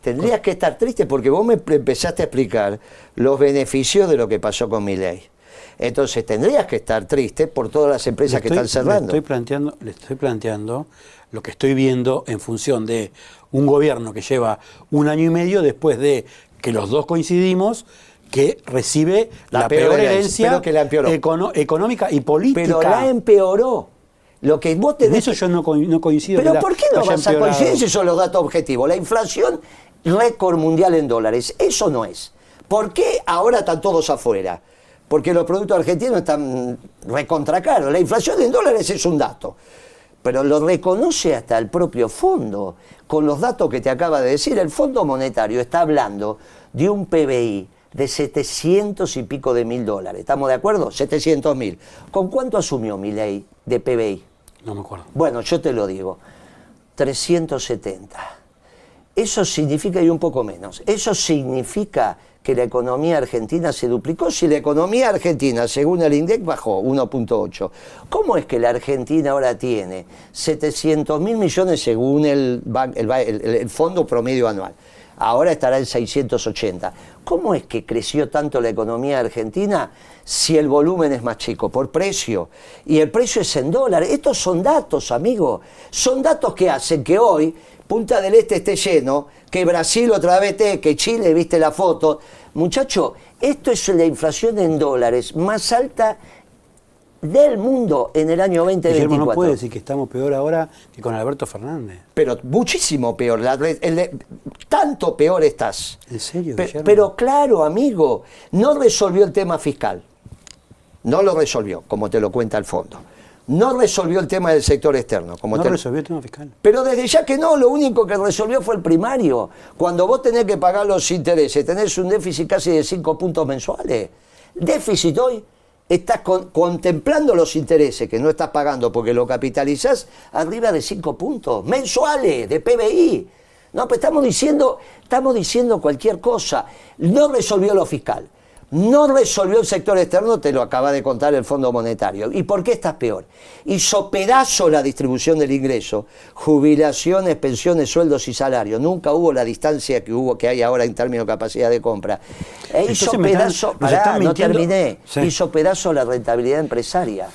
tendrías que estar triste porque vos me empezaste a explicar los beneficios de lo que pasó con Milei. Entonces tendrías que estar triste por todas las empresas que están cerrando. Le estoy planteando lo que estoy viendo en función de un gobierno que lleva 1 año y medio después de que los dos coincidimos que recibe la peor herencia económica y política. Pero la empeoró. Lo que vos tenés... En eso yo no coincido. ¿Pero por qué no vas a coincidir si son los datos objetivos? La inflación récord mundial en dólares. Eso no es. ¿Por qué ahora están todos afuera? Porque los productos argentinos están recontra caros. La inflación en dólares es un dato. Pero lo reconoce hasta el propio fondo. Con los datos que te acaba de decir, el Fondo Monetario está hablando de un PBI de 700 y pico de mil dólares. ¿Estamos de acuerdo? 700.000. ¿Con cuánto asumió Milei de PBI? No me acuerdo. Bueno, yo te lo digo. 370. Eso significa, y un poco menos, eso significa que la economía argentina se duplicó. Si la economía argentina, según el INDEC, bajó 1.8, ¿cómo es que la Argentina ahora tiene 700.000 millones según el fondo promedio anual? Ahora estará en 680. ¿Cómo es que creció tanto la economía argentina si el volumen es más chico? Por precio. Y el precio es en dólares. Estos son datos, amigo. Son datos que hacen que hoy Punta del Este esté lleno, que Brasil otra vez esté, que Chile, viste la foto. Muchacho, esto es la inflación en dólares más alta del mundo en el año 2024. Guillermo, no puede decir que estamos peor ahora que con Alberto Fernández. Pero muchísimo peor, tanto peor estás. ¿En serio, Guillermo? Pero claro, amigo, no resolvió el tema fiscal. No lo resolvió, como te lo cuenta el fondo. No resolvió el tema del sector externo. No resolvió el tema fiscal. Pero desde ya que no, lo único que resolvió fue el primario. Cuando vos tenés que pagar los intereses, tenés un déficit casi de 5 puntos mensuales. Déficit hoy, estás contemplando los intereses que no estás pagando porque lo capitalizás arriba de 5 puntos mensuales de PBI. No, pues estamos diciendo cualquier cosa. No resolvió lo fiscal. No resolvió el sector externo, te lo acaba de contar el Fondo Monetario. ¿Y por qué estás peor? Hizo pedazo la distribución del ingreso, jubilaciones, pensiones, sueldos y salarios. Nunca hubo la distancia que hay ahora en términos de capacidad de compra. Hizo pedazo, no terminé, sí. Hizo pedazo la rentabilidad empresaria.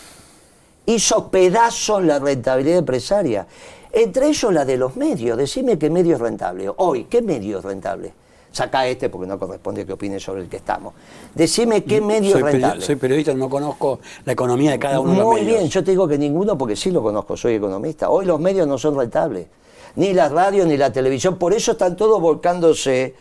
Hizo pedazos la rentabilidad empresaria. Entre ellos la de los medios. Decime qué medio es rentable. Hoy, ¿qué medio es rentable? Saca porque no corresponde que opine sobre el que estamos. Decime qué medio es rentable. Soy periodista, no conozco la economía de cada uno de los medios. Muy bien, yo te digo que ninguno porque sí lo conozco, soy economista. Hoy los medios no son rentables. Ni la radio ni la televisión. Por eso están todos volcándose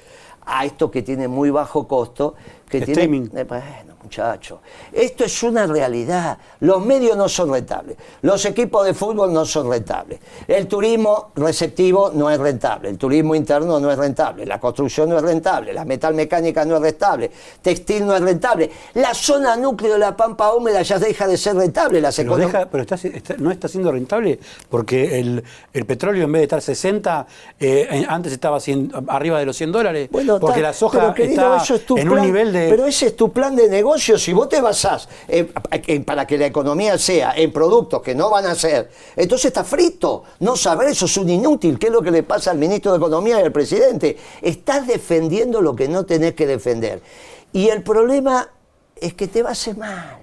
a esto que tiene muy bajo costo. Que streaming. Bueno, muchachos, esto es una realidad. Los medios no son rentables. Los equipos de fútbol no son rentables. El turismo receptivo no es rentable. El turismo interno no es rentable. La construcción no es rentable. La metalmecánica no es rentable. Textil no es rentable. La zona núcleo de la pampa húmeda ya deja de ser rentable. Pero no está siendo rentable porque el petróleo en vez de estar 60, antes estaba arriba de los $100. Bueno, porque la soja está en un nivel de... Pero ese es tu plan de negocio. Si vos te basás para que la economía sea en productos que no van a ser, entonces está frito. No saber eso es un inútil. ¿Qué es lo que le pasa al ministro de Economía y al presidente? Estás defendiendo lo que no tenés que defender. Y el problema es que te va a hacer mal.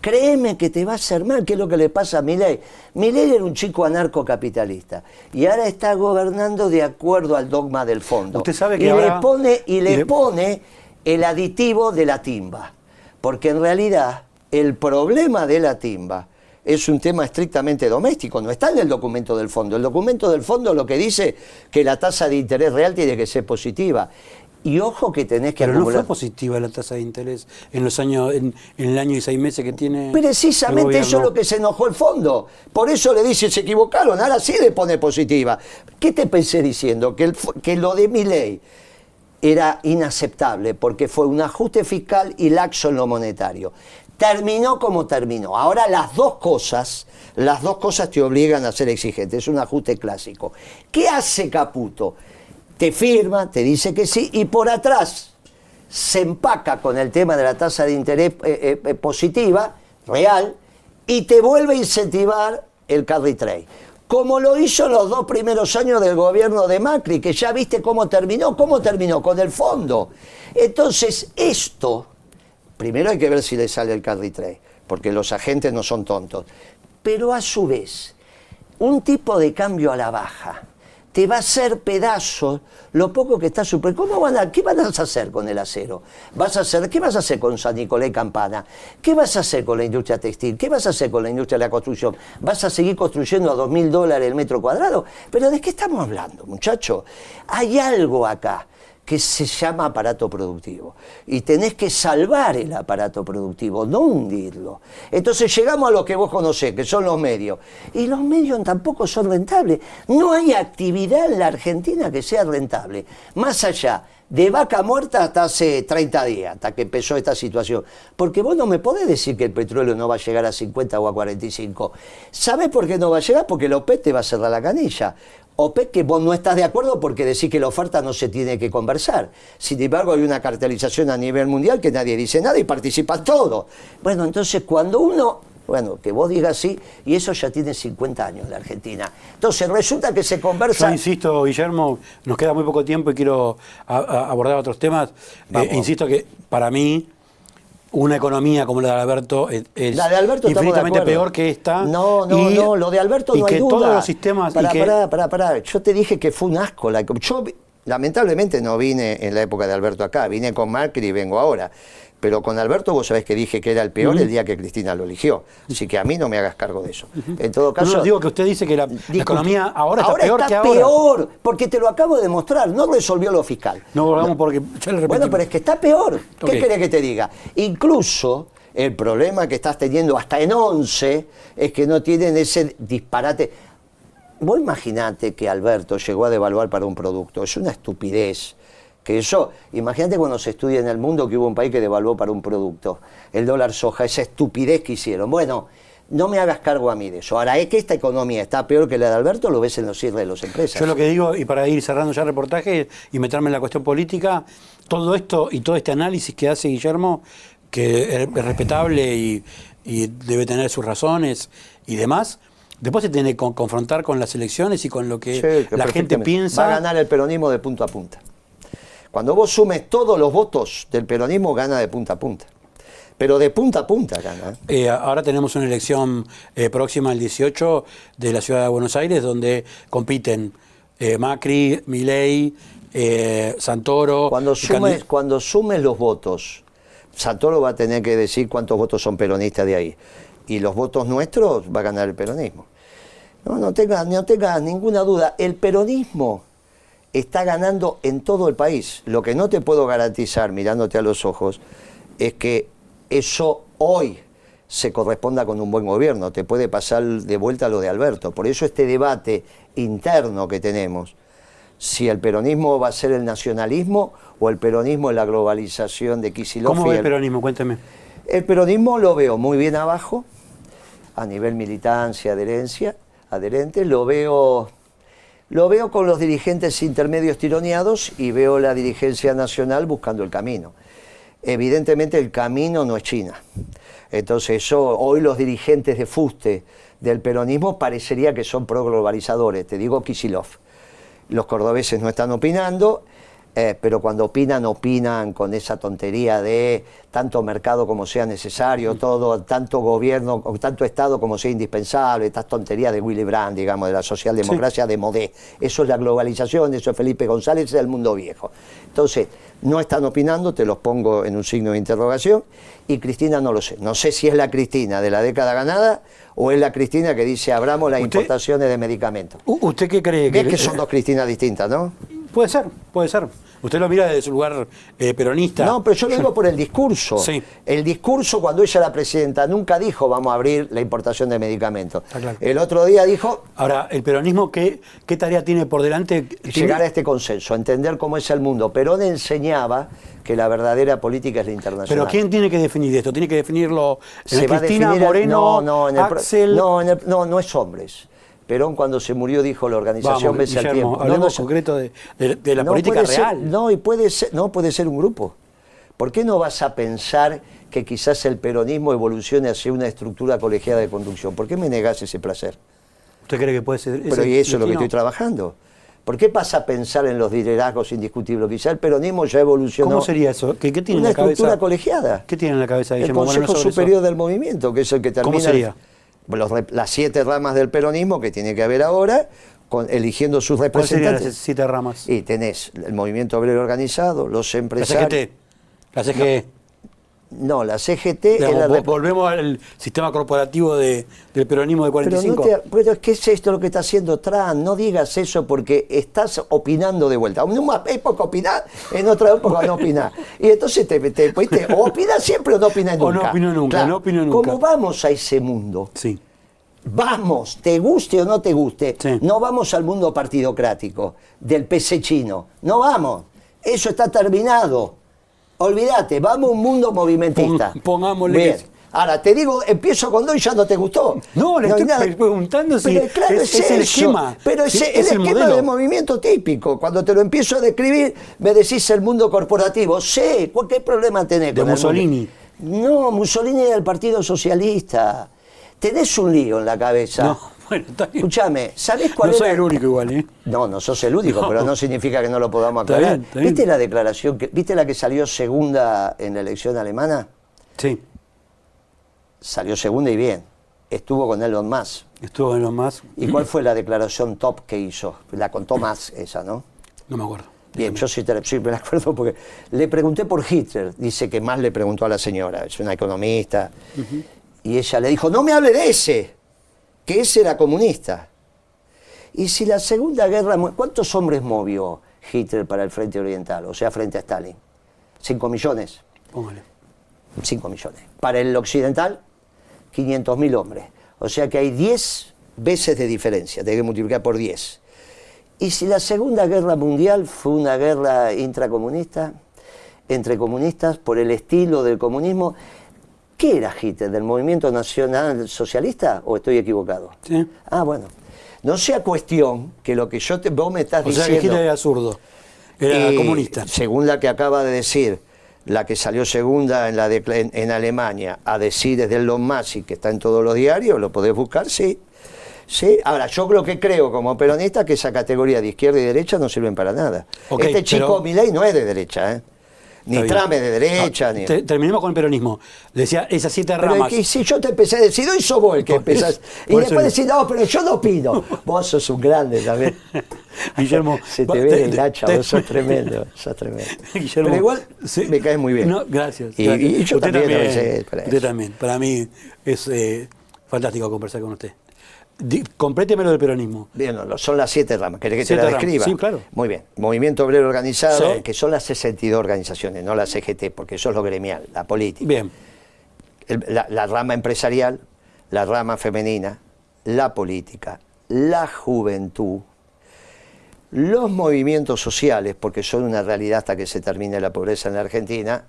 Créeme que te va a hacer mal. ¿Qué es lo que le pasa a Milei? Milei era un chico anarcocapitalista y ahora está gobernando de acuerdo al dogma del fondo. Usted sabe que ahora... le pone el aditivo de la timba, porque en realidad el problema de la timba es un tema estrictamente doméstico, no está en el documento del fondo. El documento del fondo lo que dice que la tasa de interés real tiene que ser positiva. Y ojo que tenés que acumular... Pero no fue positiva la tasa de interés en los años, en el año y 6 meses que tiene. Precisamente eso es lo que se enojó el fondo. Por eso le dice, se equivocaron, ahora sí le pone positiva. ¿Qué te pensé diciendo? Que lo de Milei era inaceptable porque fue un ajuste fiscal y laxo en lo monetario. Terminó como terminó. Ahora las dos cosas te obligan a ser exigente. Es un ajuste clásico. ¿Qué hace Caputo? Te firma, te dice que sí, y por atrás se empaca con el tema de la tasa de interés positiva, real, y te vuelve a incentivar el carry trade. Como lo hizo los 2 primeros años del gobierno de Macri, que ya viste cómo terminó con el fondo. Entonces, esto, primero hay que ver si le sale el carry trade, porque los agentes no son tontos. Pero a su vez, un tipo de cambio a la baja, te va a hacer pedazos lo poco que está super. ¿Qué vas a hacer con el acero? ¿Qué vas a hacer con San Nicolás y Campana? ¿Qué vas a hacer con la industria textil? ¿Qué vas a hacer con la industria de la construcción? ¿Vas a seguir construyendo a $2.000 el metro cuadrado? ¿Pero de qué estamos hablando, muchachos? Hay algo acá que se llama aparato productivo. Y tenés que salvar el aparato productivo, no hundirlo. Entonces llegamos a lo que vos conocés, que son los medios. Y los medios tampoco son rentables. No hay actividad en la Argentina que sea rentable. Más allá de Vaca Muerta hasta hace 30 días, hasta que empezó esta situación. Porque vos no me podés decir que el petróleo no va a llegar a 50 o a 45. ¿Sabés por qué no va a llegar? Porque la OPEP te va a cerrar la canilla. OPEP que vos no estás de acuerdo porque decís que la oferta no se tiene que conversar. Sin embargo, hay una cartelización a nivel mundial que nadie dice nada y participa todo. Bueno, entonces cuando que vos digas sí, y eso ya tiene 50 años en la Argentina. Entonces resulta que se conversa... Yo insisto, Guillermo, nos queda muy poco tiempo y quiero abordar otros temas. Insisto que para mí una economía como la de Alberto es la de Alberto infinitamente peor que esta. No, lo de Alberto no hay duda. Y que todos los sistemas... Pará. Yo te dije que fue un asco. Yo lamentablemente no vine en la época de Alberto acá, vine con Macri y vengo ahora. Pero con Alberto vos sabés que dije que era el peor el día que Cristina lo eligió. Así que a mí no me hagas cargo de eso. En todo caso... No, digo que usted dice que la economía ahora está peor que ahora. Peor, porque te lo acabo de demostrar. No resolvió lo fiscal. No volvamos porque ya le repetí. Bueno, pero es que está peor. ¿Qué querés que te diga? Incluso el problema que estás teniendo hasta en 11 es que no tienen ese disparate. Vos imaginate que Alberto llegó a devaluar para un producto. Es una estupidez. Que eso, imagínate cuando se estudia en el mundo que hubo un país que devaluó para un producto, el dólar soja, esa estupidez que hicieron. Bueno, no me hagas cargo a mí de eso. Ahora, es que esta economía está peor que la de Alberto, lo ves en los cierres de las empresas. Yo lo que digo, y para ir cerrando ya el reportaje y meterme en la cuestión política, todo esto y todo este análisis que hace Guillermo, que es respetable y debe tener sus razones y demás, después se tiene que confrontar con las elecciones y con lo que la gente piensa. Va a ganar el peronismo de punta a punta. Cuando vos sumes todos los votos del peronismo, gana de punta a punta. Pero de punta a punta gana. Ahora tenemos una elección próxima, el 18, de la ciudad de Buenos Aires, donde compiten Macri, Milei, Santoro. Cuando sumes los votos, Santoro va a tener que decir cuántos votos son peronistas de ahí. Y los votos nuestros va a ganar el peronismo. No tengas ninguna duda. El peronismo está ganando en todo el país. Lo que no te puedo garantizar, mirándote a los ojos, es que eso hoy se corresponda con un buen gobierno. Te puede pasar de vuelta lo de Alberto. Por eso este debate interno que tenemos, si el peronismo va a ser el nacionalismo o el peronismo es la globalización de Kicillof. ¿Cómo ve el peronismo? Cuénteme. El peronismo lo veo muy bien abajo, a nivel militancia, adherente, lo veo con los dirigentes intermedios tironeados y veo la dirigencia nacional buscando el camino. Evidentemente el camino no es China. Entonces hoy los dirigentes de fuste del peronismo parecería que son pro-globalizadores. Te digo Kicillof. Los cordobeses no están opinando, pero cuando opinan con esa tontería de tanto mercado como sea necesario, tanto gobierno, tanto Estado como sea indispensable, estas tonterías de Willy Brandt, digamos, de la socialdemocracia de Modé. Eso es la globalización, eso es Felipe González, es el mundo viejo. Entonces, no están opinando, te los pongo en un signo de interrogación, y Cristina no lo sé. No sé si es la Cristina de la década ganada o es la Cristina que dice abramos las importaciones de medicamentos. ¿Usted qué cree? ¿Ves que son dos Cristinas distintas, no? Puede ser, puede ser. Usted lo mira desde su lugar peronista. No, pero yo lo digo por el discurso. Sí. El discurso cuando ella era presidenta nunca dijo vamos a abrir la importación de medicamentos. Claro. El otro día dijo... Ahora, el peronismo, ¿qué tarea tiene por delante? Llegar a este consenso, entender cómo es el mundo. Perón enseñaba que la verdadera política es la internacional. ¿Pero quién tiene que definir esto? ¿Tiene que definirlo Cristina, Moreno, Axel? No es hombres. Perón cuando se murió dijo la organización vence al tiempo. Hablemos concreto de la política real. Puede ser un grupo. ¿Por qué no vas a pensar que quizás el peronismo evolucione hacia una estructura colegiada de conducción? ¿Por qué me negás ese placer? ¿Usted cree que puede ser? Pero y eso es lo que estoy trabajando. ¿Por qué pasa a pensar en los liderazgos indiscutibles? Quizá el peronismo ya evolucionó. ¿Cómo sería eso? ¿Qué tiene una en la cabeza? Estructura colegiada. ¿Qué tiene en la cabeza? El Consejo Superior del Movimiento, que es el que termina... ¿Cómo sería? Las 7 ramas del peronismo que tiene que haber ahora, eligiendo sus ¿Cuáles serían las representantes. 7 ramas? Y tenés el movimiento obrero organizado, los La empresarios. CGT. La CGT. No, la CGT Digamos, es la volvemos al sistema corporativo del peronismo de Pero, 45. pero es que es esto lo que está haciendo Trump. No digas eso porque estás opinando de vuelta. En una época opinás, en otra época no opinás. Y entonces ¿viste? O opinás siempre o no opinás nunca. O no opino nunca, Claro. no opino nunca. Como vamos a ese mundo, Sí. vamos, te guste o no te guste, Sí. no vamos al mundo partidocrático, del PC chino. No vamos. Eso está terminado. Olvídate, vamos a un mundo movimentista. Pongámosle Bien. que- Ahora, te digo, empiezo con dos y ya no te gustó. No, le hay estoy nada. preguntando si Pero claro, es el eso. esquema. Pero Sí, es el esquema modelo. de movimiento típico. Cuando te lo empiezo a describir, me decís el mundo corporativo. Sí, ¿qué problema tenés De con el Mussolini. mundo? No, Mussolini era el Partido Socialista. Tenés un lío en la cabeza. No, bueno, está bien. Escúchame, ¿sabés cuál No soy era? el único igual, ¿eh? No, no sos el único, No. pero no significa que no lo podamos Está aclarar. bien, está bien. ¿Viste la declaración, viste la que salió segunda en la elección alemana? Sí. Salió segunda y bien. Estuvo con Elon Musk. Estuvo en lo más. ¿Y cuál fue la declaración top que hizo? La contó más esa, ¿no? No me acuerdo. Bien, yo sí, sí me la acuerdo porque le pregunté por Hitler. Dice que más le preguntó a la señora, es una economista. Y ella le dijo, no me hable de ese, que ese era comunista. Y si la Segunda Guerra... ¿Cuántos hombres movió Hitler para el Frente Oriental? O sea, frente a Stalin. 5 millones. Póngale. 5 millones. Para el occidental, 500.000 hombres. O sea que hay 10 veces de diferencia, tenés que multiplicar por 10. Y si la Segunda Guerra Mundial fue una guerra intracomunista, entre comunistas, por el estilo del comunismo, ¿qué era Hitler? ¿Del Movimiento Nacional Socialista o estoy equivocado? Sí. Ah, bueno. No sea cuestión que lo que vos me estás O sea que diciendo... Hitler era zurdo. Era comunista. Según la que acaba de decir, la que salió segunda en Alemania, a decir desde Elon Musk, que está en todos los diarios, lo podés buscar, sí. Sí. Ahora, yo lo que creo como peronista que esa categoría de izquierda y derecha no sirven para nada. Ok, este chico pero- Milei no es de derecha, ¿eh? Ni Está bien. Trump es de derecha, ni... Terminemos con el peronismo. Le decía, esas 7 Pero es ramas. que si yo te empecé a decir, hoy sos vos el que Por eso- empezás. Y por eso después digo. decís, no, pero yo no opino. Vos sos un grande también. Guillermo, Se te ve el hacha, vos sos tremendo, sos tremendo. Guillermo, Pero igual sí. me caes muy bien. No, gracias. Y, gracias. y yo Usted también, a veces, para usted eso. también. Para mí es fantástico conversar con usted. Compléteme lo del peronismo. Bien, no, son las 7 ramas. ¿Querés que te 7 la ramas, describa? sí, claro. Muy bien. Movimiento Obrero Organizado, Sí. que son las 62 organizaciones, no la CGT, porque eso es lo gremial, la política. Bien. La rama empresarial, la rama femenina, la política, la juventud, los movimientos sociales, porque son una realidad hasta que se termine la pobreza en la Argentina,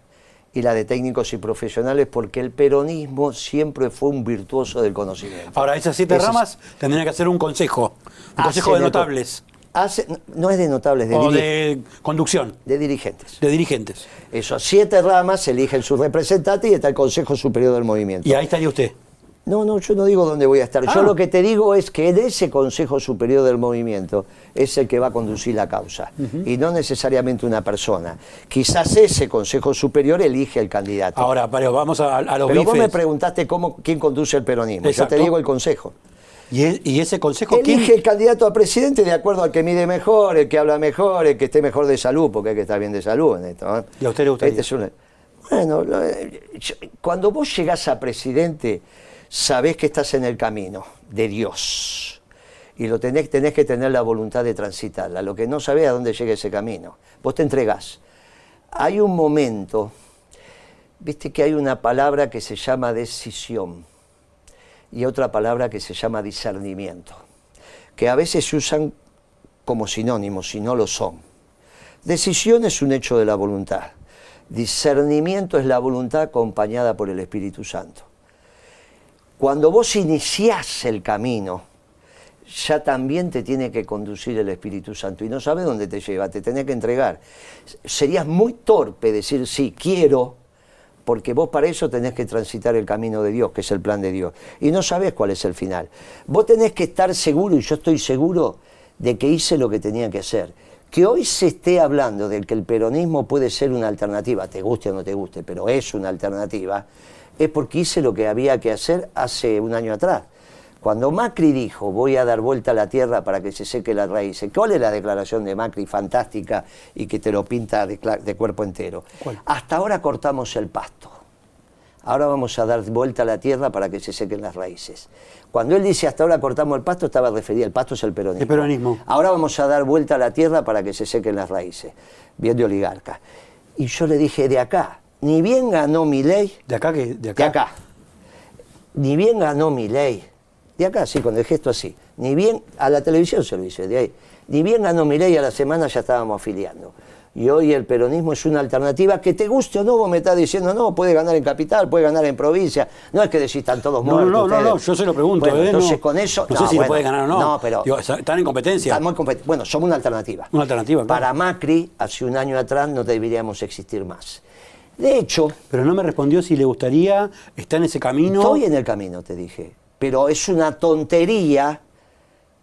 y la de técnicos y profesionales, porque el peronismo siempre fue un virtuoso del conocimiento. Ahora, esas 7 Ese es- ramas tendrían que hacer un consejo. Un consejo Hace de notables. No es de notables, O de conducción. de dirigentes. De dirigentes. Esos 7 ramas eligen sus representantes y está el Consejo Superior del Movimiento. Y ahí estaría usted. No, yo no digo dónde voy a estar. Yo Ah. lo que te digo es que en ese Consejo Superior del Movimiento es el que va a conducir la causa. Y no necesariamente una persona. Quizás ese Consejo Superior elige el candidato. Ahora, pero vamos a los Pero vos me bifes. preguntaste quién conduce el peronismo. Exacto. Yo te digo el Consejo. Y ese consejo, ¿quién? Elige el candidato a presidente de acuerdo al que mide mejor, el que habla mejor, el que esté mejor de salud, porque hay que estar bien de salud en esto. ¿Eh? ¿Y a usted le gustaría? Bueno, cuando vos llegás a presidente, sabés que estás en el camino de Dios. Y lo tenés que tener la voluntad de transitarla. Lo que no sabés a dónde llega ese camino. Vos te entregás. Hay un momento, viste que hay una palabra que se llama decisión y otra palabra que se llama discernimiento, que a veces se usan como sinónimos y no lo son. Decisión es un hecho de la voluntad. Discernimiento es la voluntad acompañada por el Espíritu Santo. Cuando vos iniciás el camino, ya también te tiene que conducir el Espíritu Santo y no sabes dónde te lleva, te tenés que entregar. Serías muy torpe decir sí, quiero, porque vos para eso tenés que transitar el camino de Dios, que es el plan de Dios, y no sabés cuál es el final. Vos tenés que estar seguro, y yo estoy seguro, de que hice lo que tenía que hacer. Que hoy se esté hablando de que el peronismo puede ser una alternativa, te guste o no te guste, pero es una alternativa, es porque hice lo que había que hacer hace un año atrás. Cuando Macri dijo, voy a dar vuelta a la tierra para que se seque las raíces, ¿cuál es la declaración de Macri fantástica y que te lo pinta de cuerpo entero? ¿Cuál? Hasta ahora cortamos el pasto. Ahora vamos a dar vuelta a la tierra para que se sequen las raíces. Cuando él dice hasta ahora cortamos el pasto, estaba referido, el pasto es el peronismo. El peronismo. Ahora vamos a dar vuelta a la tierra para que se sequen las raíces. Bien de oligarca. Y yo le dije, de acá, ni bien ganó Milei. ¿De acá qué? De acá. Ni bien ganó Milei. De acá, sí, con el gesto así. Ni bien, a la televisión se lo hice, de ahí. Ni bien ganó Milei, a la semana ya estábamos afiliando. Y hoy el peronismo es una alternativa que te guste o no, vos me estás diciendo, no, puede ganar en capital, puede ganar en provincia. No es que decís, están todos muertos. No, yo se lo pregunto. Bueno, entonces no, con eso... No sé si lo puede ganar o no. No, pero... Digo, están en competencia. Bueno, somos una alternativa. Una alternativa, claro. Para Macri, hace un año atrás, no deberíamos existir más. De hecho... Pero no me respondió si le gustaría, está en ese camino. Estoy en el camino, te dije. Pero es una tontería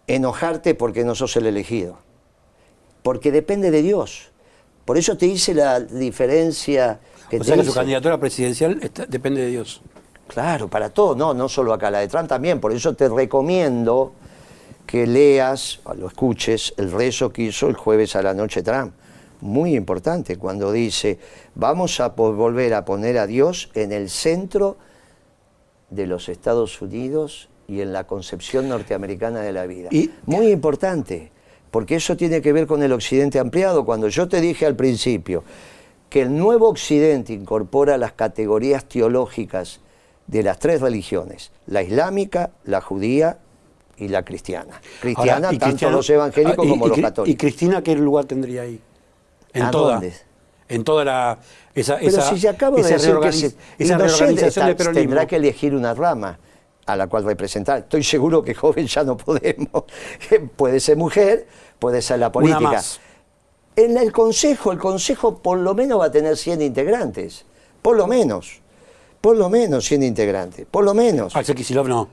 enojarte porque no sos el elegido. Porque depende de Dios. Por eso te hice la diferencia que O sea te que su hice. candidatura presidencial depende de Dios. Claro, para todo, no solo acá, la de Trump también. Por eso te recomiendo que leas o lo escuches el rezo que hizo el jueves a la noche Trump. Muy importante, cuando dice, vamos a volver a poner a Dios en el centro de los Estados Unidos y en la concepción norteamericana de la vida. Muy importante, porque eso tiene que ver con el Occidente ampliado. Cuando yo te dije al principio que el nuevo Occidente incorpora las categorías teológicas de las tres religiones, la islámica, la judía y la cristiana. Cristiana, Ahora, tanto los evangélicos como los católicos. ¿Y Cristina qué lugar tendría ahí? ¿A dónde? En toda esa Pero si se acaba de decir que esa reorganización del peronismo. Tendrá que elegir una rama a la cual representar. Estoy seguro que joven ya no podemos. Puede ser mujer, puede ser la política. Una más. En el consejo por lo menos va a tener 100 integrantes. Por lo menos 100 integrantes. Por lo menos. Axel Kicillof no.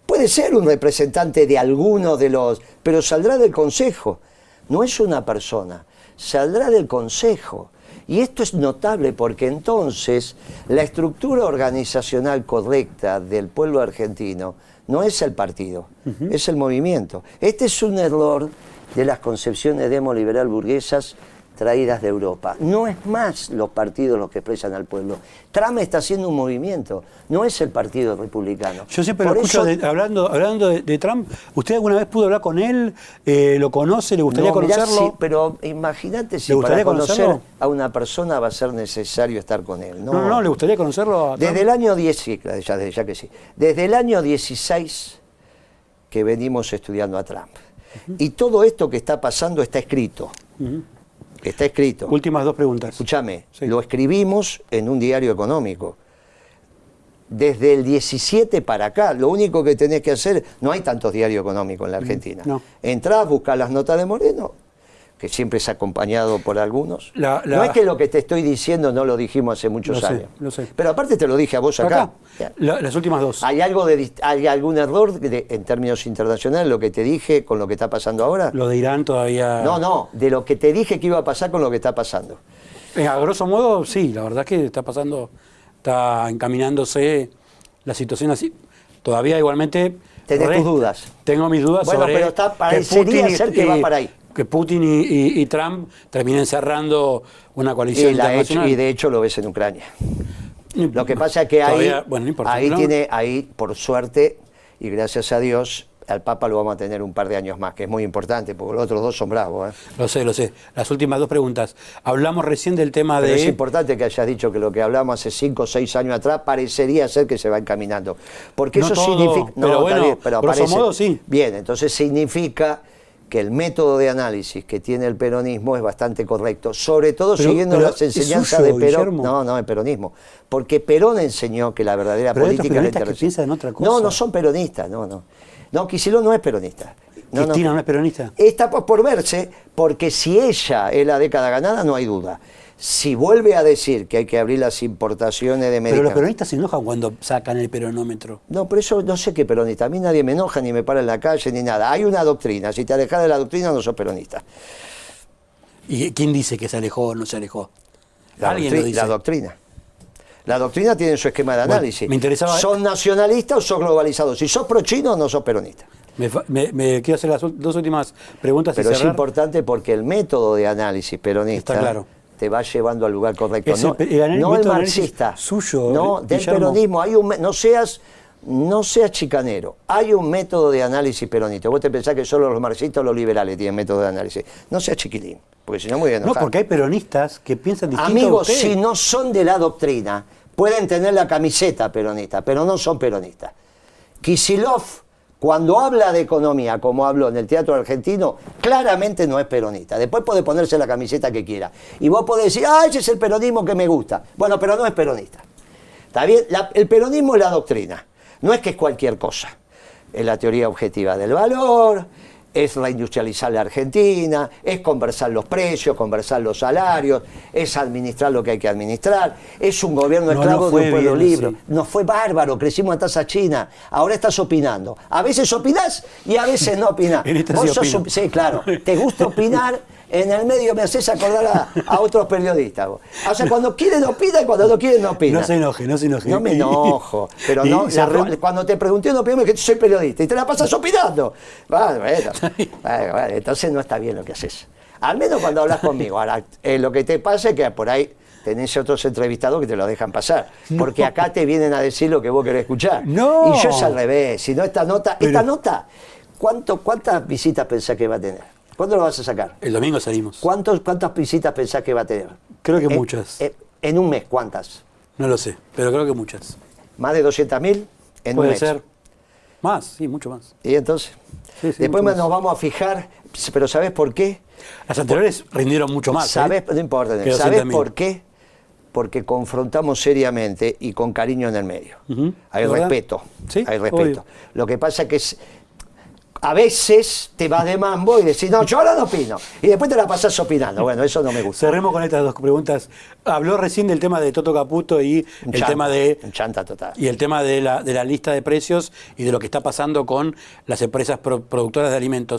Puede ser un representante de alguno de los... Pero saldrá del consejo. No es una persona. Saldrá del consejo. Y esto es notable porque entonces la estructura organizacional correcta del pueblo argentino no es el partido, es el movimiento. Este es un error de las concepciones demoliberal burguesas traídas de Europa. No es más los partidos los que expresan al pueblo. Trump está haciendo un movimiento, no es el partido republicano. Yo siempre lo escucho hablando de Trump. ¿Usted alguna vez pudo hablar con él? ¿Lo conoce? ¿Le gustaría conocerlo? Sí, pero imagínate si para conocer a una persona va a ser necesario estar con él. No, ¿le gustaría conocerlo a Trump? Desde el año 10, sí, ya que sí. Desde el año 16 que venimos estudiando a Trump. Y todo esto que está pasando está escrito. Está escrito. Últimas dos preguntas. Escúchame, lo escribimos en un diario económico. Desde el 17 para acá, lo único que tenés que hacer, no hay tantos diarios económicos en la Argentina. No. Entrás, buscás las notas de Moreno, que siempre es acompañado por algunos. No es que lo que te estoy diciendo no lo dijimos hace muchos años. Lo sé. Pero aparte te lo dije a vos acá. Las últimas dos. ¿Hay algún error en términos internacionales, lo que te dije con lo que está pasando ahora? Lo de Irán todavía... No, de lo que te dije que iba a pasar con lo que está pasando. A grosso modo, sí, la verdad es que está encaminándose la situación así. Todavía igualmente... ¿Tenés tus dudas? Tengo mis dudas sobre... Bueno, pero parecería ser que va para ahí. Que Putin y Trump terminen cerrando una coalición internacional. Y de hecho lo ves en Ucrania. Lo que pasa es que ahí, por suerte, y gracias a Dios, al Papa lo vamos a tener un par de años más, que es muy importante, porque los otros dos son bravos. Lo sé. Las últimas dos preguntas. Hablamos recién del tema Pero es importante que hayas dicho que lo que hablamos hace 5 o 6 años atrás parecería ser que se va encaminando. Porque eso significa... Pero bueno, grosso modo sí. Bien, entonces significa que el método de análisis que tiene el peronismo es bastante correcto, sobre todo siguiendo las enseñanzas de Perón. No, el peronismo. Porque Perón enseñó que la verdadera política es la que piensan en otra cosa. No son peronistas, No, Kicillof no es peronista. ¿Cristina no es peronista? Está por verse, porque si ella es la década ganada, no hay duda. Si vuelve a decir que hay que abrir las importaciones de medicamentos... Pero los peronistas se enojan cuando sacan el peronómetro. No, pero eso no sé qué peronista. A mí nadie me enoja, ni me para en la calle, ni nada. Hay una doctrina. Si te alejas de la doctrina, no sos peronista. ¿Y quién dice que se alejó o no se alejó? ¿Alguien lo dice? La doctrina. La doctrina tiene su esquema de Bueno, análisis. me interesaba- ¿Sos nacionalista o sos globalizado? Si sos pro-chino, no sos peronista. Me quiero hacer las dos últimas preguntas Pero y es cerrar. importante porque el método de análisis peronista Está claro. te va llevando al lugar correcto. Es No el no el método de análisis marxista. suyo, No, del Guillermo. peronismo. No seas chicanero. Hay un método de análisis peronista. Vos te pensás que solo los marxistas o los liberales tienen método de análisis. No seas chiquilín, porque si no me voy a No, enojar. porque hay peronistas que piensan distinto a Amigos, usted. si no son de la doctrina, pueden tener la camiseta peronista, pero no son peronistas. Kicillof, cuando habla de economía, como habló en el Teatro Argentino, claramente no es peronista. Después puede ponerse la camiseta que quiera. Y vos podés decir, ese es el peronismo que me gusta. Bueno, pero no es peronista. ¿Está bien? El peronismo es la doctrina. No es que es cualquier cosa. Es la teoría objetiva del valor, es reindustrializar la Argentina, es conversar los precios, conversar los salarios, es administrar lo que hay que administrar, es un gobierno No, esclavo no de fue un pueblo bien libre. así. Nos fue bárbaro, crecimos en tasa china, ahora estás opinando. A veces opinás y a veces no opinás. En esta Vos sí sos opino. sí, claro, te gusta opinar, en el medio me haces acordar a otros periodistas. Vos. O sea, cuando quieren opina y cuando no quieren no opina. No se enoje, no se enoje. No me enojo, pero Y no, se cuando te pregunté una opinión me dijiste soy periodista y te la pasas opinando. Bueno, entonces no está bien lo que haces. Al menos cuando hablas conmigo. Ahora, lo que te pasa es que por ahí tenés otros entrevistados que te lo dejan pasar. Porque acá te vienen a decir lo que vos querés escuchar. No. Y yo es al revés. Si no, esta nota, ¿cuántas visitas pensás que va a tener? ¿Cuándo lo vas a sacar? El domingo salimos. ¿Cuántas visitas pensás que va a tener? Creo que muchas. En un mes, ¿cuántas? No lo sé, pero creo que muchas. ¿Más de 200.000? En un Puede mes. ser. Más, sí, mucho más. ¿Y entonces? Sí, Después mucho más. nos vamos a fijar, pero ¿sabés por qué? Las anteriores rindieron mucho más. ¿Sabés? No importa. Que ¿Sabés 200.000. por qué? Porque confrontamos seriamente y con cariño en el medio. Ujú. Hay ¿Verdad? respeto. Sí, hay respeto. obvio. Lo que pasa es que a veces te vas de mambo y decís, no, yo ahora no opino. Y después te la pasás opinando. Bueno, eso no me gusta. Cerremos con estas dos preguntas. Habló recién del tema de Toto Caputo y Un el chanta, tema de un chanta total. y el tema de la lista de precios y de lo que está pasando con las empresas productoras de alimentos.